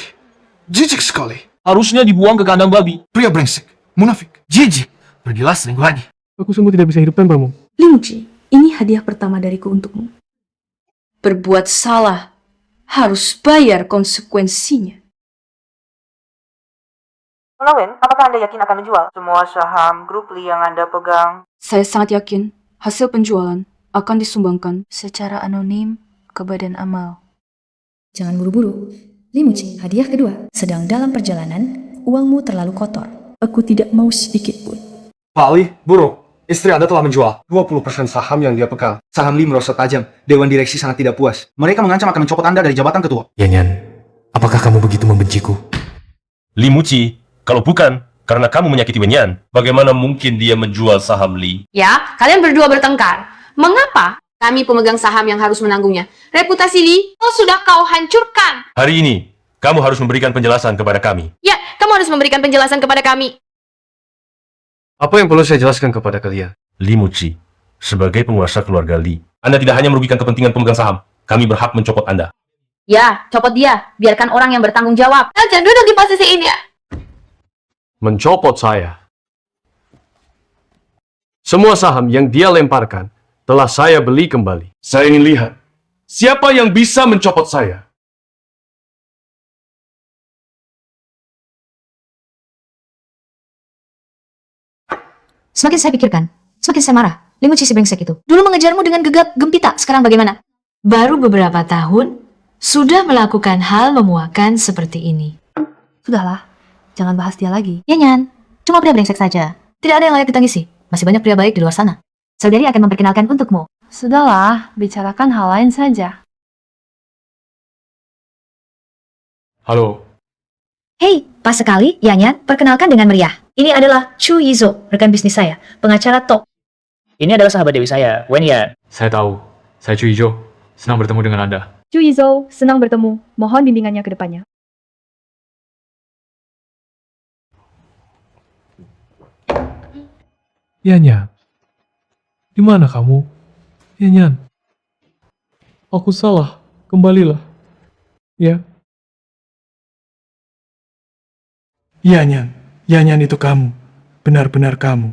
Jijik sekali. Harusnya dibuang ke kandang babi. Pria brengsek, munafik, jijik. Pergilah selingkuh lagi. Aku sungguh tidak bisa hidup tanpamu. Limuci, ini hadiah pertama dariku untukmu. Berbuat salah harus bayar konsekuensinya. Nona Wen, apakah Anda yakin akan menjual semua saham grup Li yang Anda pegang? Saya sangat yakin hasil penjualan akan disumbangkan secara anonim ke Badan Amal. Jangan buru-buru. Limuci, hadiah kedua. Sedang dalam perjalanan, uangmu terlalu kotor. Aku tidak mau sedikit pun. Pak Ali, buruk. Istri Anda telah menjual 20% saham yang dia pegang. Saham Li merosot tajam. Dewan direksi sangat tidak puas. Mereka mengancam akan mencopot Anda dari jabatan ketua. Yanyan, apakah kamu begitu membenciku? Limuci, kalau bukan karena kamu menyakiti Wenyan, bagaimana mungkin dia menjual saham Li? Ya, kalian berdua bertengkar. Mengapa? Kami pemegang saham yang harus menanggungnya. Reputasi Li, sudah kau hancurkan. Hari ini, kamu harus memberikan penjelasan kepada kami. Ya, kamu harus memberikan penjelasan kepada kami. Apa yang perlu saya jelaskan kepada kalian? Limuci, sebagai penguasa keluarga Li, Anda tidak hanya merugikan kepentingan pemegang saham, kami berhak mencopot Anda. Ya, copot dia. Biarkan orang yang bertanggung jawab. Jangan duduk di posisi ini ya. Mencopot saya. Semua saham yang dia lemparkan telah saya beli kembali. Saya ingin lihat siapa yang bisa mencopot saya. Semakin saya pikirkan, semakin saya marah. Limuci si brengsek itu. Dulu mengejarmu dengan gegap gempita, sekarang bagaimana? Baru beberapa tahun, sudah melakukan hal memuakan seperti ini. Sudahlah, jangan bahas dia lagi. Yanyan, cuma pria brengsek saja. Tidak ada yang layak ditangisi. Masih banyak pria baik di luar sana. Saudari akan memperkenalkan untukmu. Sudahlah, bicarakan hal lain saja. Halo. Hei, pas sekali, Yanyan, perkenalkan dengan meriah. Ini adalah Chu Yizo, rekan bisnis saya, pengacara top. Ini adalah sahabat Dewi saya, Wenyan. Saya tahu. Saya Chu Ijo. Senang bertemu dengan Anda. Chu Yizo, senang bertemu. Mohon bimbingannya ke depannya. Yanyan. Di mana kamu? Yanyan. Aku salah. Kembalilah. Ya. Yanyan. Yanyan itu kamu. Benar-benar kamu.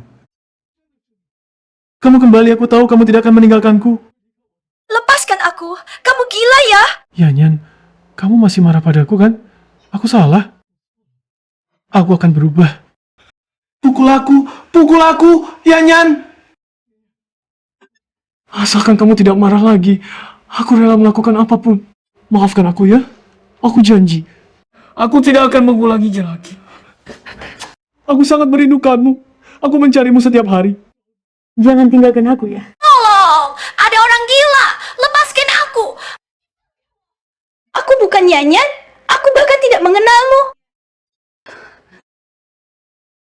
Kamu kembali, aku tahu kamu tidak akan meninggalkanku. Lepaskan aku. Kamu gila ya? Yanyan, kamu masih marah padaku kan? Aku salah. Aku akan berubah. Pukul aku, Yanyan. Asalkan kamu tidak marah lagi, aku rela melakukan apapun. Maafkan aku ya. Aku janji. Aku tidak akan mengulanginya lagi. Aku sangat merindukanmu. Aku mencarimu setiap hari. Jangan tinggalkan aku ya. Tolong! Ada orang gila! Lepaskan aku! Aku bukan Yanyan. Aku bahkan tidak mengenalmu.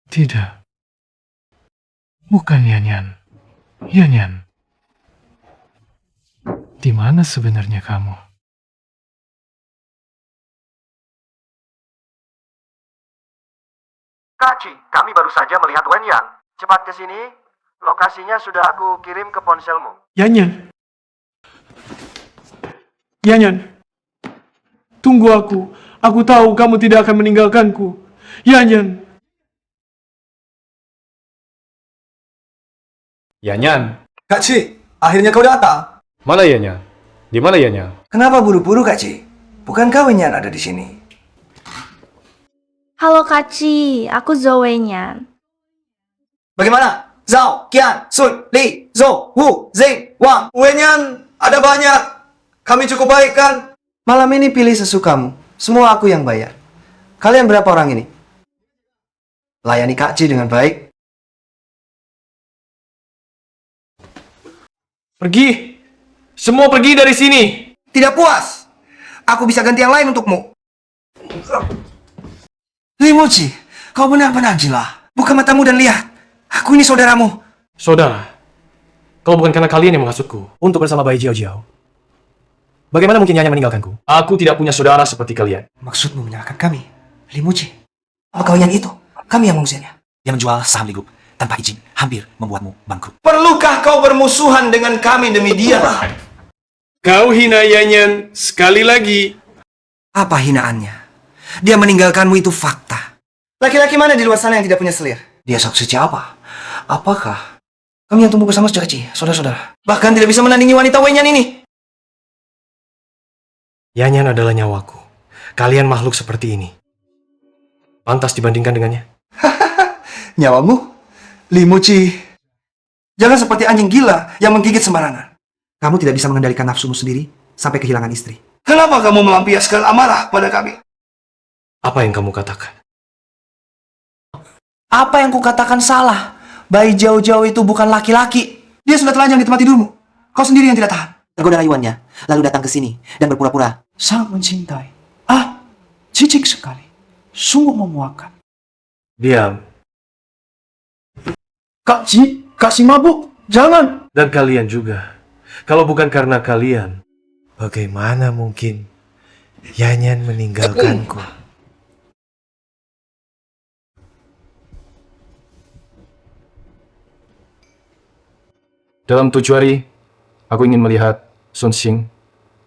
Tidak. Bukan Yanyan. Yanyan. Di mana sebenarnya kamu? Kaci, kami baru saja melihat Wenyan. Cepat ke sini. Lokasinya sudah aku kirim ke ponselmu. Yanyan. Yanyan. Tunggu aku. Aku tahu kamu tidak akan meninggalkanku. Yanyan. Yanyan. Kak Ci, akhirnya kau datang. Mana Yanyan? Di mana Yanyan? Kenapa buru-buru Kak Ci? Bukankah Wenyan ada di sini? Halo Kaci, aku Zoe Nyan. Bagaimana? Zhao, Qian, Sun, Li, Zhou, Wu, Zing, Wang, Wenyan, ada banyak. Kami cukup baik kan? Malam ini pilih sesukamu. Semua aku yang bayar. Kalian berapa orang ini? Layani Kak Ci dengan baik. Pergi! Semua pergi dari sini! Tidak puas? Aku bisa ganti yang lain untukmu. Limuci, kau benar-benar gila. Buka matamu dan lihat. Aku ini saudaramu. Saudara, kalau bukan karena kalian yang menghasutku untuk bersama Bai Jiao Jiao, bagaimana mungkin Nyanyi meninggalkanku? Aku tidak punya saudara seperti kalian. Maksudmu menyalahkan kami? Limuci, apa kau yang itu? Kami yang mengusirnya. Dia menjual saham Ligup tanpa izin, hampir membuatmu bangkrut. Perlukah kau bermusuhan dengan kami demi dia? Kau hina Yanyan sekali lagi. Apa hinaannya? Dia meninggalkanmu itu fakta. Laki-laki mana di luar sana yang tidak punya selir? Dia saksi apa? Apakah kami yang tumbuh bersama sejak kecil, saudara-saudara? Bahkan tidak bisa menandingi wanita Wenyan ini. Yanyan adalah nyawaku. Kalian makhluk seperti ini pantas dibandingkan dengannya. Nyawamu? Limuci. Jangan seperti anjing gila yang menggigit sembarangan. Kamu tidak bisa mengendalikan nafsumu sendiri sampai kehilangan istri. Kenapa kamu melampiaskan amarah pada kami? Apa yang kamu katakan? Apa yang kukatakan salah? Bai Jiao-Jiao itu bukan laki-laki. Dia sudah telanjang di tempat tidurmu. Kau sendiri yang tidak tahan. Tergoda rayuannya, lalu datang ke sini dan berpura-pura sangat mencintai. Cicik sekali. Sungguh memuakkan. Diam. Kak Ci mabuk. Jangan. Dan kalian juga. Kalau bukan karena kalian, bagaimana mungkin Yanyan meninggalkanku? Dalam 7 hari, aku ingin melihat Sun Xing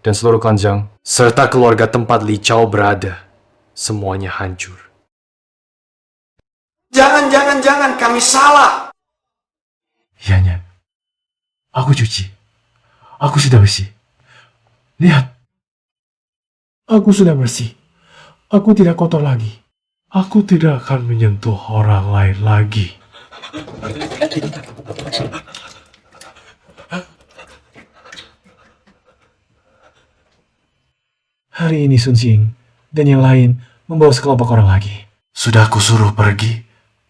dan seluruh klanjang, serta keluarga tempat Li Chao berada. Semuanya hancur. Jangan, kami salah. Yanyan, aku cuci. Aku sudah bersih. Lihat. Aku sudah bersih. Aku tidak kotor lagi. Aku tidak akan menyentuh orang lain lagi. Hari ini Sun Xing dan yang lain membawa sekelompok orang lagi. Sudah aku suruh pergi.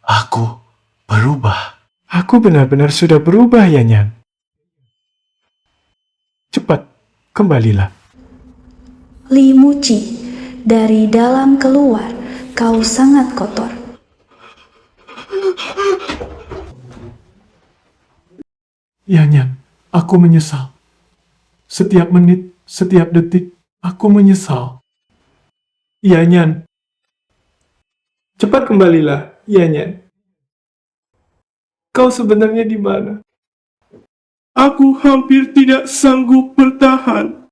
Aku berubah. Aku benar-benar sudah berubah, Yanyan. Cepat, kembalilah. Limuci, dari dalam keluar, kau sangat kotor. Yanyan, aku menyesal. Setiap menit, setiap detik, aku menyesal. Yanyan. Cepat kembalilah, Yanyan. Kau sebenarnya di mana? Aku hampir tidak sanggup bertahan.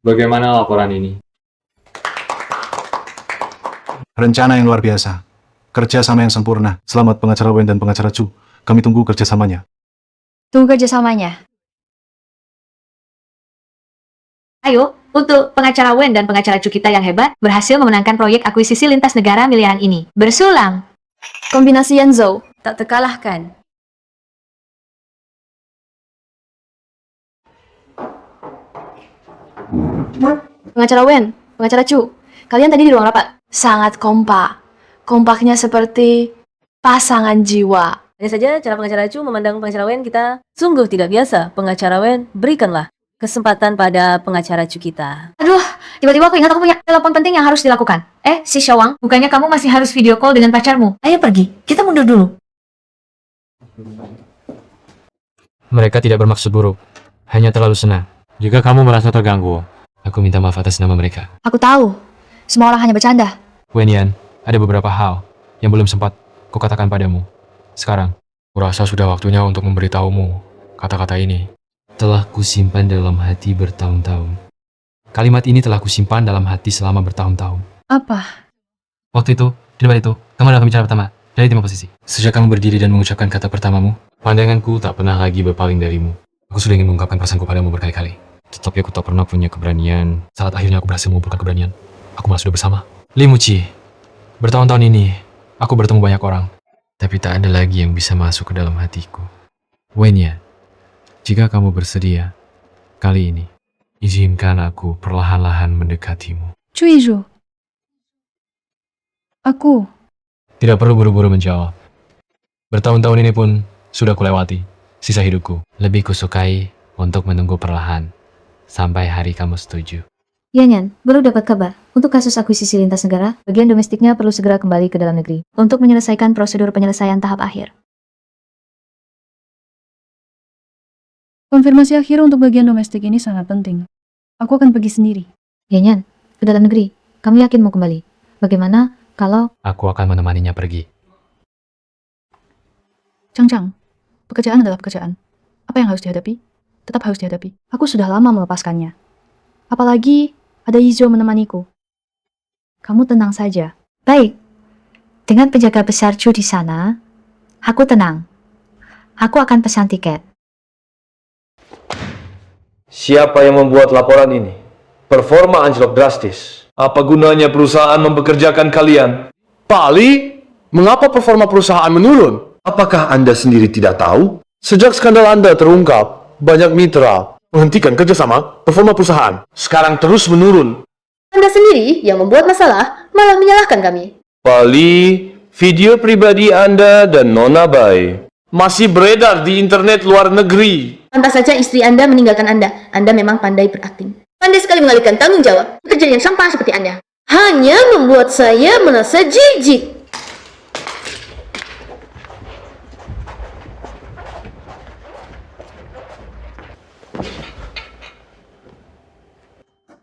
Bagaimana laporan ini? Rencana yang luar biasa. Kerja sama yang sempurna. Selamat pengacara Wen dan pengacara Chu. Kami tunggu kerjasamanya. Tunggu kerjasamanya. Ayo, untuk pengacara Wen dan pengacara Chu kita yang hebat, berhasil memenangkan proyek akuisisi lintas negara miliaran ini. Bersulang. Kombinasi Yanzhou tak terkalahkan. Pengacara Wen, pengacara Chu, kalian tadi di ruang rapat. Sangat kompak. Kompaknya seperti pasangan jiwa. Hanya saja cara pengacara Chu memandang pengacara Wen kita sungguh tidak biasa. Pengacara Wen, berikanlah kesempatan pada pengacara Chu kita. Aduh, tiba-tiba aku ingat aku punya telepon penting yang harus dilakukan. Si Xiaowang, bukannya kamu masih harus video call dengan pacarmu? Ayo pergi, kita mundur dulu. Mereka tidak bermaksud buruk, hanya terlalu senang. Jika kamu merasa terganggu, aku minta maaf atas nama mereka. Aku tahu, semua orang hanya bercanda. Wenyan, ada beberapa hal yang belum sempat kukatakan padamu. Sekarang, kurasa sudah waktunya untuk memberitahumu kata-kata ini. Telah kusimpan dalam hati bertahun-tahun. Kalimat ini telah kusimpan dalam hati selama bertahun-tahun. Apa? Waktu itu, di tempat itu, kamu adalah pembicara pertama dari 5 posisi. Sejak kamu berdiri dan mengucapkan kata pertamamu, Pandanganku tak pernah lagi berpaling darimu. Aku sudah ingin mengungkapkan perasaanku padamu berkali-kali. Tetapi aku tak pernah punya keberanian. Saat akhirnya aku berhasil mengumpulkan keberanian, aku malah sudah bersama. Li Muci, bertahun-tahun ini, aku bertemu banyak orang. Tapi tak ada lagi yang bisa masuk ke dalam hatiku. Wenyan, jika kamu bersedia, kali ini, izinkan aku perlahan-lahan mendekatimu. Cuijo. Aku. Tidak perlu buru-buru menjawab. Bertahun-tahun ini pun sudah kulewati. Sisa hidupku lebih kusukai untuk menunggu perlahan sampai hari kamu setuju. Yanyan, baru dapat kabar. Untuk kasus akuisisi lintas negara, bagian domestiknya perlu segera kembali ke dalam negeri untuk menyelesaikan prosedur penyelesaian tahap akhir. Konfirmasi akhir untuk bagian domestik ini sangat penting. Aku akan pergi sendiri. Yanyan, ke dalam negeri. Kamu yakin mau kembali? Bagaimana kalau... Aku akan menemaninya pergi. Chang, pekerjaan adalah pekerjaan. Apa yang harus dihadapi? Tetap harus dihadapi. Aku sudah lama melepaskannya. Apalagi ada Izo menemaniku. Kamu tenang saja. Baik. Dengan penjaga besar Chu di sana, aku tenang. Aku akan pesan tiket. Siapa yang membuat laporan ini? Performa anjlok drastis. Apa gunanya perusahaan mempekerjakan kalian? Pak Ali, mengapa performa perusahaan menurun? Apakah Anda sendiri tidak tahu? Sejak skandal Anda terungkap, banyak mitra menghentikan kerjasama performa perusahaan. Sekarang terus menurun. Anda sendiri yang membuat masalah, malah menyalahkan kami. Pali, video pribadi Anda dan Nona Bai masih beredar di internet luar negeri. Pantas saja istri Anda meninggalkan Anda. Anda memang pandai berakting. Pandai sekali mengalihkan tanggung jawab. Pekerjaan yang sampah seperti Anda hanya membuat saya merasa jijik.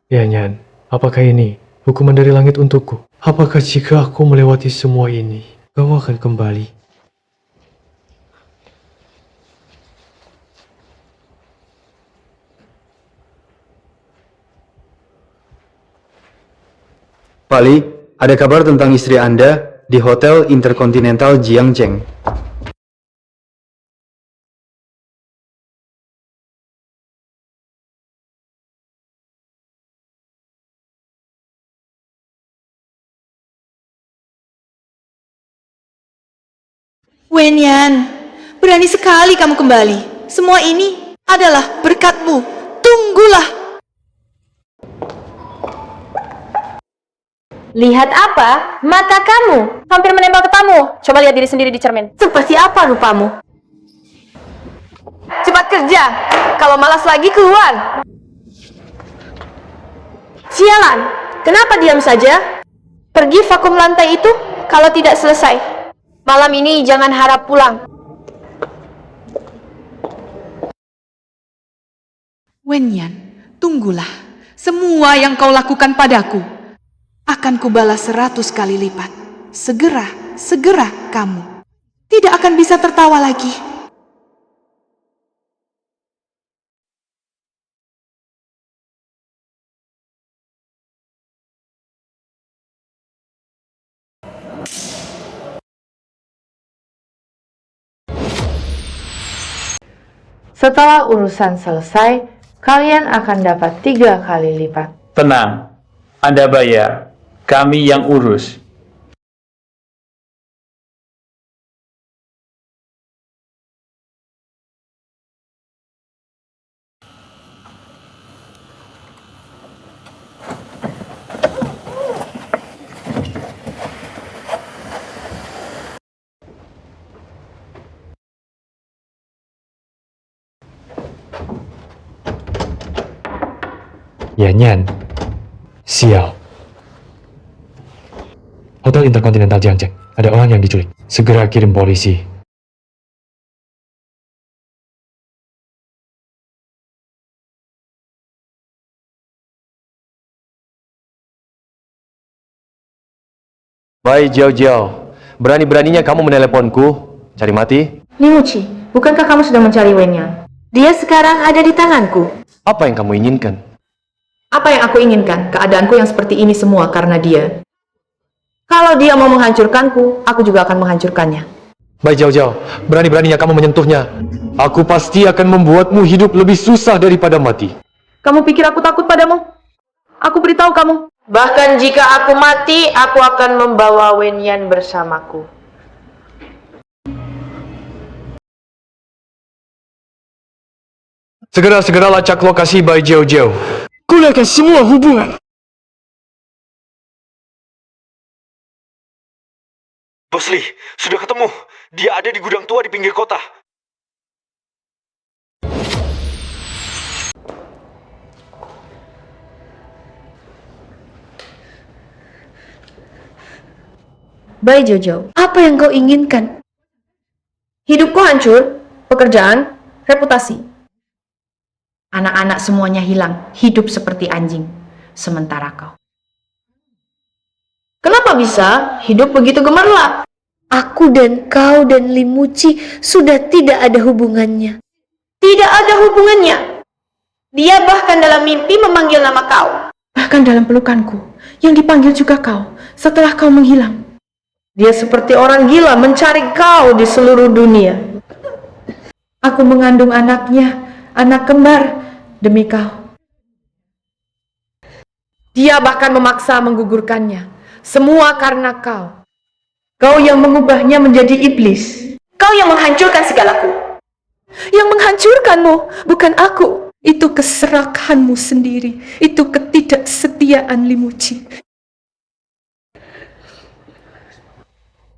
Yanyan, apakah ini hukuman dari langit untukku? Apakah jika aku melewati semua ini, kau akan kembali? Pak Li, ada kabar tentang istri Anda di Hotel Intercontinental Jiangzheng. Wenyan, berani sekali kamu kembali. Semua ini adalah berkatmu. Tunggulah. Lihat apa? Mata kamu hampir menembak matamu. Coba lihat diri sendiri di cermin. Seperti apa rupamu? Cepat kerja. Kalau malas lagi keluar. Sialan, kenapa diam saja? Pergi vakum lantai itu kalau tidak selesai. Malam ini jangan harap pulang. Wenyan, tunggulah. Semua yang kau lakukan padaku akan kubalas 100 kali lipat. Segera kamu tidak akan bisa tertawa lagi. Setelah urusan selesai, kalian akan dapat 3 kali lipat. Tenang, Anda bayar. Kami yang urus. Yanyan, sial. Hotel Intercontinental Jiangzheng, ada orang yang diculik. Segera kirim polisi. Bai Jiao, berani-beraninya kamu meneleponku. Cari mati? Li Muci, bukankah kamu sudah mencari Wenyan? Dia sekarang ada di tanganku. Apa yang kamu inginkan? Apa yang aku inginkan? Keadaanku yang seperti ini semua karena dia. Kalau dia mau menghancurkanku, aku juga akan menghancurkannya. Bai Jiao Jiao, berani-beraninya kamu menyentuhnya. Aku pasti akan membuatmu hidup lebih susah daripada mati. Kamu pikir aku takut padamu? Aku beritahu kamu. Bahkan jika aku mati, aku akan membawa Wenyan bersamaku. Segera lacak lokasi Bai Jiao Jiao. Kuliahkan semua hubungan. Bos Lee, sudah ketemu. Dia ada di gudang tua di pinggir kota. Bai Jojo, apa yang kau inginkan? Hidupku hancur, pekerjaan, reputasi. Anak-anak semuanya hilang, hidup seperti anjing. Sementara kau. Kenapa bisa hidup begitu gemerlap? Aku dan kau dan Limuci sudah tidak ada hubungannya. Tidak ada hubungannya. Dia bahkan dalam mimpi memanggil nama kau. Bahkan dalam pelukanku, yang dipanggil juga kau setelah kau menghilang. Dia seperti orang gila mencari kau di seluruh dunia. Aku mengandung anaknya, anak kembar, demi kau. Dia bahkan memaksa menggugurkannya. Semua karena kau. Kau yang mengubahnya menjadi iblis. Kau yang menghancurkan segalaku. Yang menghancurkanmu, bukan aku. Itu keserakahanmu sendiri. Itu ketidaksetiaan Limuci.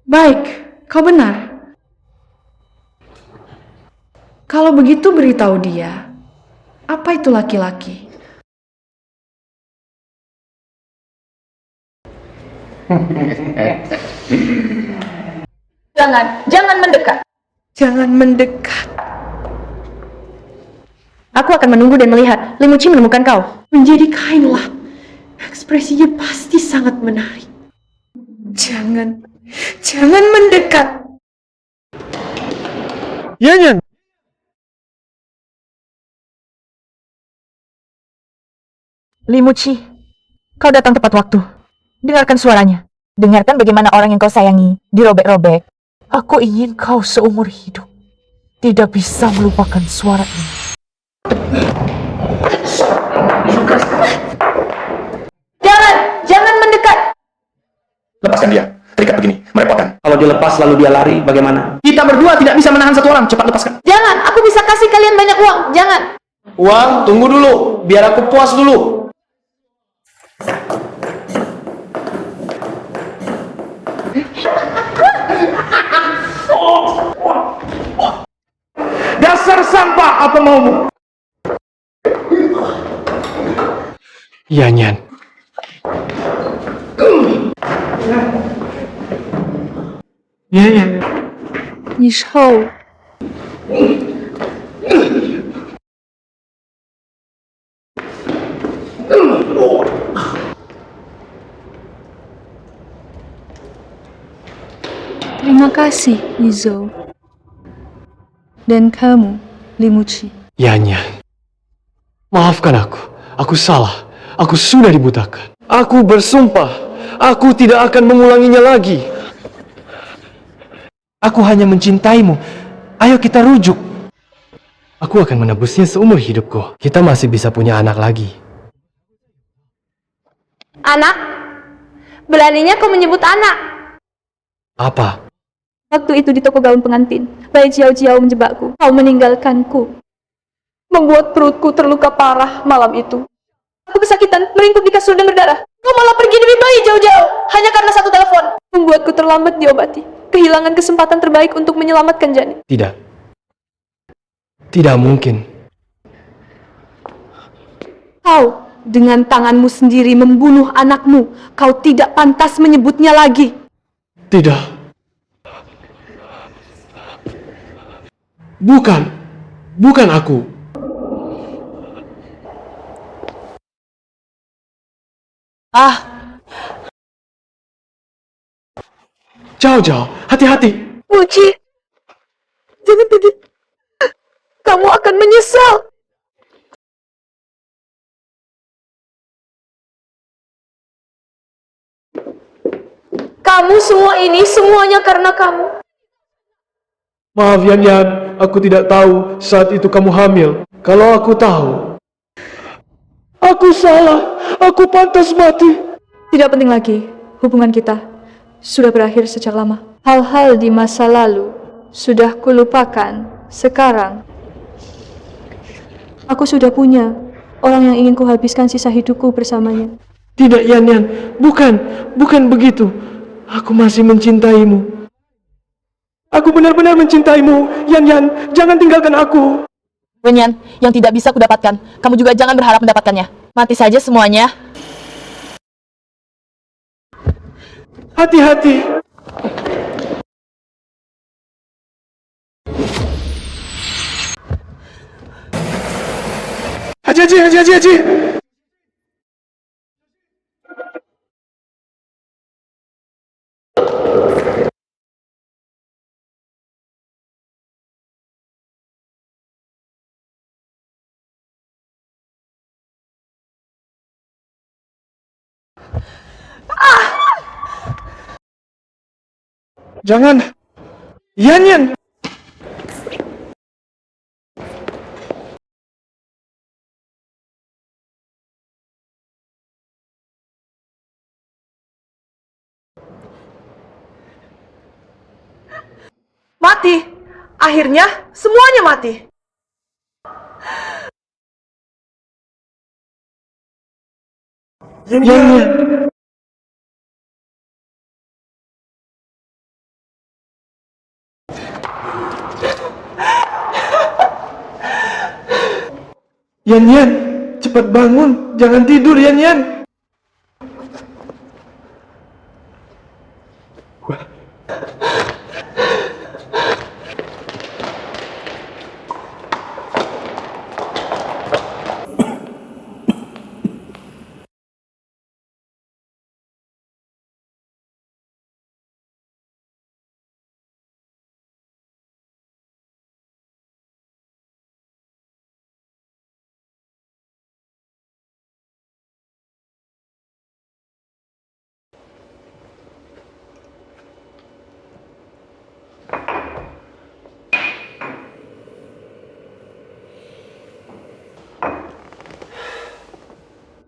Baik, kau benar. Kalau begitu beritahu dia, apa itu laki-laki? Jangan mendekat. Jangan mendekat. Aku akan menunggu dan melihat Limuci menemukan kau. Menjadi kainlah. Ekspresinya pasti sangat menarik. Jangan mendekat. Yanyan. Limuci, kau datang tepat waktu. Dengarkan suaranya. Dengarkan bagaimana orang yang kau sayangi dirobek-robek. Aku ingin kau seumur hidup tidak bisa melupakan suara ini. Jangan mendekat. Lepaskan dia. Terikat begini, merepotkan. Kalau dia lepas lalu dia lari, bagaimana? Kita berdua tidak bisa menahan satu orang. Cepat lepaskan. Jangan, aku bisa kasih kalian banyak uang. Jangan. Uang, tunggu dulu. Biar aku puas dulu. Dasar sampah, apa maumu? Yanyan. 妍妍，你臭。 Terima kasih, Izo. Dan kamu, Limuci. Yanyan. Maafkan aku. Aku salah. Aku sudah dibutakan. Aku bersumpah. Aku tidak akan mengulanginya lagi. Aku hanya mencintaimu. Ayo kita rujuk. Aku akan menebusnya seumur hidupku. Kita masih bisa punya anak lagi. Anak? Beraninya kau menyebut anak? Apa? Waktu itu di toko gaun pengantin, Bai Jiao Jiao menjebakku. Kau meninggalkanku. Membuat perutku terluka parah malam itu. Aku kesakitan, meringkuk di kasur dan berdarah. Kau malah pergi demi Bai Jiao Jiao hanya karena satu telepon. Membuatku terlambat diobati. Kehilangan kesempatan terbaik untuk menyelamatkan janin. Tidak. Tidak mungkin. Kau dengan tanganmu sendiri membunuh anakmu. Kau tidak pantas menyebutnya lagi. Tidak. Bukan aku. Jauh, hati-hati. Muci, jangan pergi. Kamu akan menyesal. Kamu semua ini semuanya karena kamu. Maaf Yan Yan, aku tidak tahu saat itu kamu hamil. Kalau aku tahu, aku salah, aku pantas mati. Tidak penting lagi, hubungan kita sudah berakhir sejak lama. Hal-hal di masa lalu sudah kulupakan. Sekarang, aku sudah punya orang yang ingin kuhabiskan sisa hidupku bersamanya. Tidak Yan Yan, bukan begitu. Aku masih mencintaimu. Aku benar-benar mencintaimu. Yan Yan, jangan tinggalkan aku. Wenyan, yang tidak bisa kudapatkan, kamu juga jangan berharap mendapatkannya. Mati saja semuanya. Hati-hati. Haji. Jangan. Yan. Mati. Akhirnya semuanya mati. Yan. Yan, cepat bangun. Jangan tidur, Yan.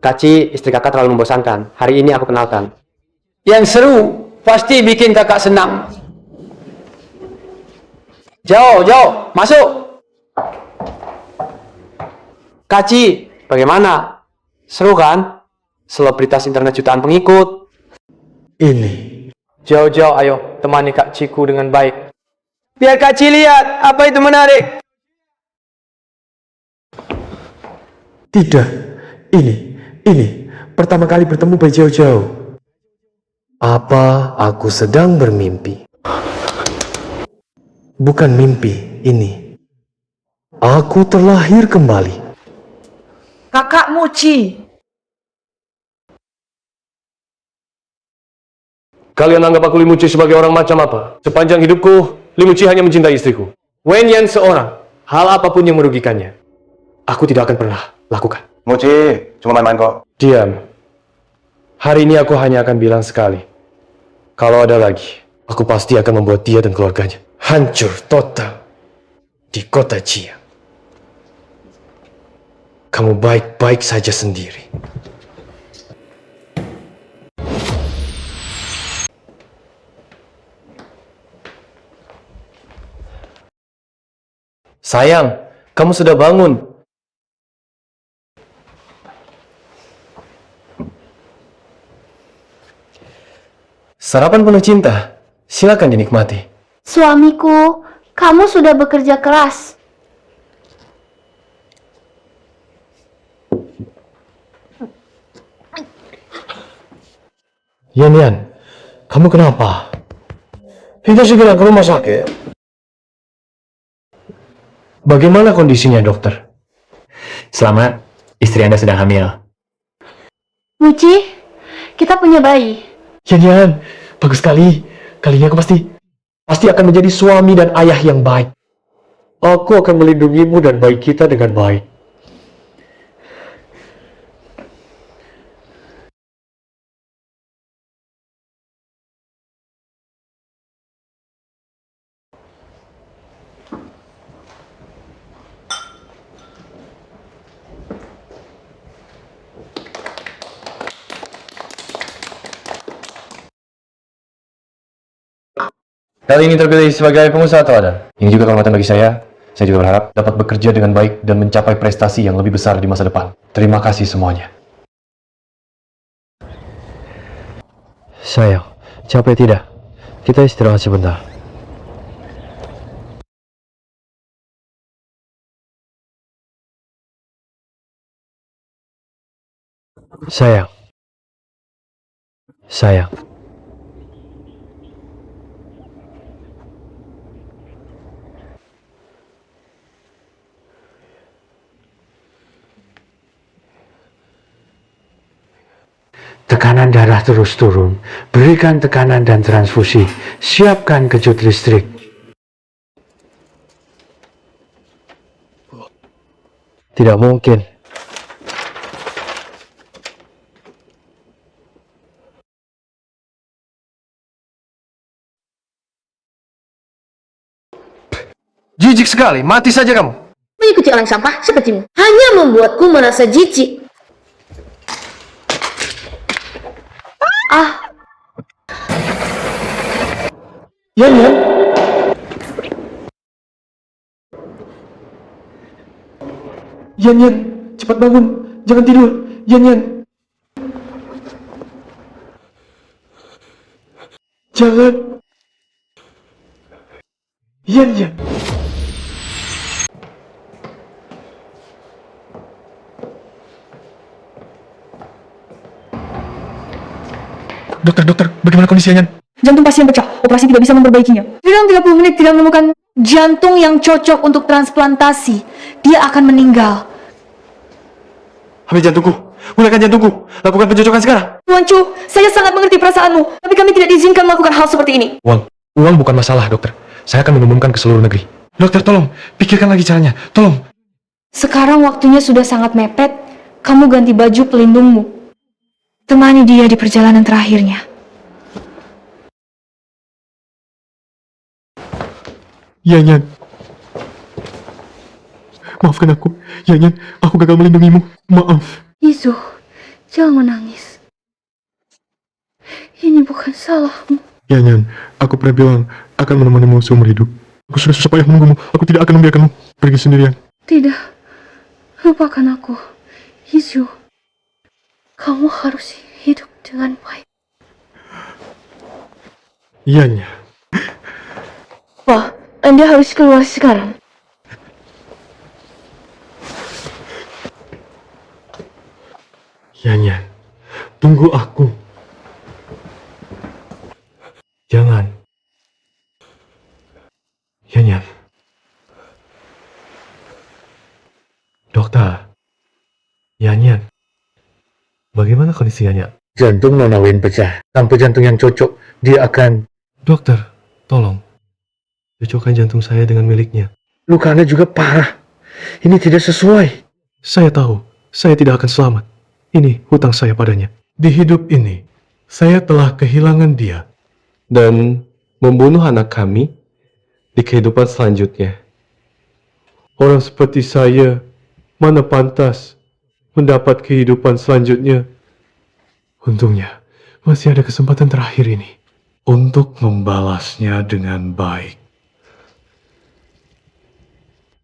Kaci, istri kakak terlalu membosankan. Hari ini aku kenalkan. Yang seru, pasti bikin kakak senang. Jauh, masuk. Kaci, bagaimana? Seru kan? Selebritas internet jutaan pengikut. Ini. Jauh, ayo temani Kak Ciku dengan baik. Biar Kak Ci lihat apa itu menarik. Tidak. Ini pertama kali bertemu Bai Jauh. Apa aku sedang bermimpi? Bukan mimpi ini. Aku terlahir kembali. Kakak Muci. Kalian anggap aku Limuci sebagai orang macam apa? Sepanjang hidupku, Limuci hanya mencintai istriku. Wen Yan seorang. Hal apapun yang merugikannya, aku tidak akan pernah lakukan. Muci, cuma main-main kok. Diam. Hari ini aku hanya akan bilang sekali. Kalau ada lagi, aku pasti akan membuat dia dan keluarganya hancur total di kota Jia. Kamu baik-baik saja sendiri. Sayang, kamu sudah bangun. Sarapan penuh cinta. Silakan dinikmati. Suamiku, kamu sudah bekerja keras. Yan, kamu kenapa? Kita segera ke rumah sakit. Bagaimana kondisinya, dokter? Selamat, istri Anda sedang hamil. Muci, kita punya bayi. Yan, bagus sekali. Kali ini aku pasti akan menjadi suami dan ayah yang baik. Aku akan melindungimu dan bayi kita dengan baik. Kali ini terpilih sebagai pengusaha teladan. Ini juga kehormatan bagi saya. Saya juga berharap dapat bekerja dengan baik dan mencapai prestasi yang lebih besar di masa depan. Terima kasih semuanya. Sayang, capek tidak? Kita istirahat sebentar. Sayang. Sayang. Tekanan darah terus turun. Berikan tekanan dan transfusi. Siapkan kejut listrik. Tidak mungkin. Jijik sekali, mati saja kamu. Mengikuti orang sampah sepertimu hanya membuatku merasa jijik. Yan. Yan, cepat bangun. Jangan tidur. Yan. Jangan. Yan. Dokter, bagaimana kondisinya? Jantung pasien pecah, operasi tidak bisa memperbaikinya. Dalam 30 menit tidak menemukan jantung yang cocok untuk transplantasi. Dia akan meninggal. Ambil jantungku, gunakan jantungku, lakukan pencocokan sekarang. Tuan Chu, saya sangat mengerti perasaanmu, tapi kami tidak diizinkan melakukan hal seperti ini. Uang bukan masalah, dokter. Saya akan mengumumkan ke seluruh negeri. Dokter, tolong, pikirkan lagi caranya. Tolong. Sekarang waktunya sudah sangat mepet. Kamu ganti baju pelindungmu. Temani dia di perjalanan terakhirnya. Yan. Maafkan aku. Yan, aku gagal melindungimu. Maaf. Izo, jangan menangis. Ini bukan salahmu. Yan, aku pernah bilang akan menemanimu seumur hidup. Aku sudah susah payah menunggumu. Aku tidak akan membiarkanmu pergi sendirian. Tidak, lupakan aku. Izo, kamu harus hidup dengan baik. Yan. Wah, Anda harus keluar sekarang. Yan, tunggu aku. Jangan. Yan. Dokter. Yan. Bagaimana kondisi Yan? Jantung Nona Wen pecah. Tanpa jantung yang cocok, dia akan... Dokter, tolong. Cocokkan jantung saya dengan miliknya. Luka Anda juga parah. Ini tidak sesuai. Saya tahu, saya tidak akan selamat. Ini hutang saya padanya. Di hidup ini, saya telah kehilangan dia. Dan membunuh anak kami di kehidupan selanjutnya. Orang seperti saya, mana pantas mendapat kehidupan selanjutnya. Untungnya, masih ada kesempatan terakhir ini untuk membalasnya dengan baik.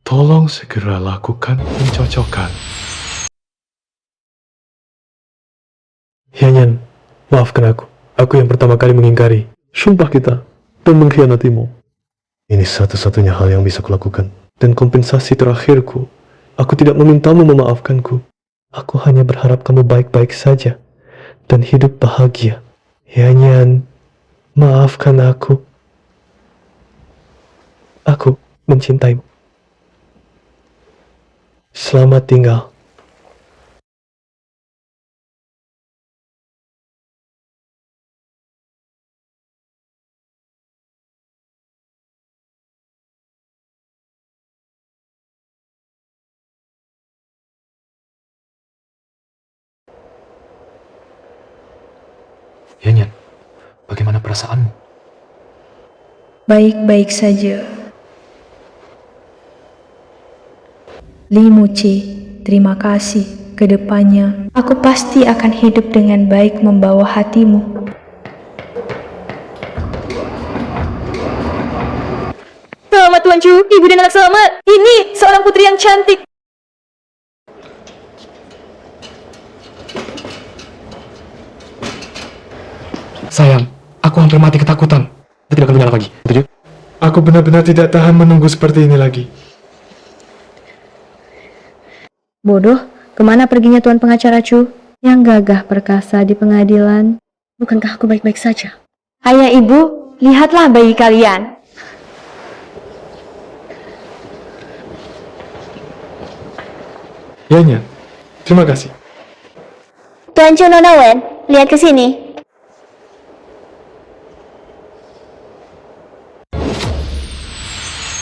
Tolong segera lakukan pencocokan. Yan, maafkan aku. Aku yang pertama kali mengingkari sumpah kita dan mengkhianatimu. Ini satu-satunya hal yang bisa kulakukan. Dan kompensasi terakhirku, aku tidak memintamu memaafkanku. Aku hanya berharap kamu baik-baik saja dan hidup bahagia. Yan, maafkan aku. Aku mencintaimu. Selamat tinggal. Yan, bagaimana perasaanmu? Baik-baik saja. Limuci, terima kasih. Kedepannya, aku pasti akan hidup dengan baik membawa hatimu. Tuan Chu, ibu dan anak selamat. Ini seorang putri yang cantik. Sayang, aku hampir mati ketakutan. Kita tidak akan punya anak lagi. Setuju? Aku benar-benar tidak tahan menunggu seperti ini lagi. Bodoh, kemana perginya Tuan Pengacara Chu? Yang gagah perkasa di pengadilan. Bukankah aku baik-baik saja? Ayah ibu, lihatlah bayi kalian. Ya, Nyan. Terima kasih. Tuan Chu, Nona Wen, lihat ke sini.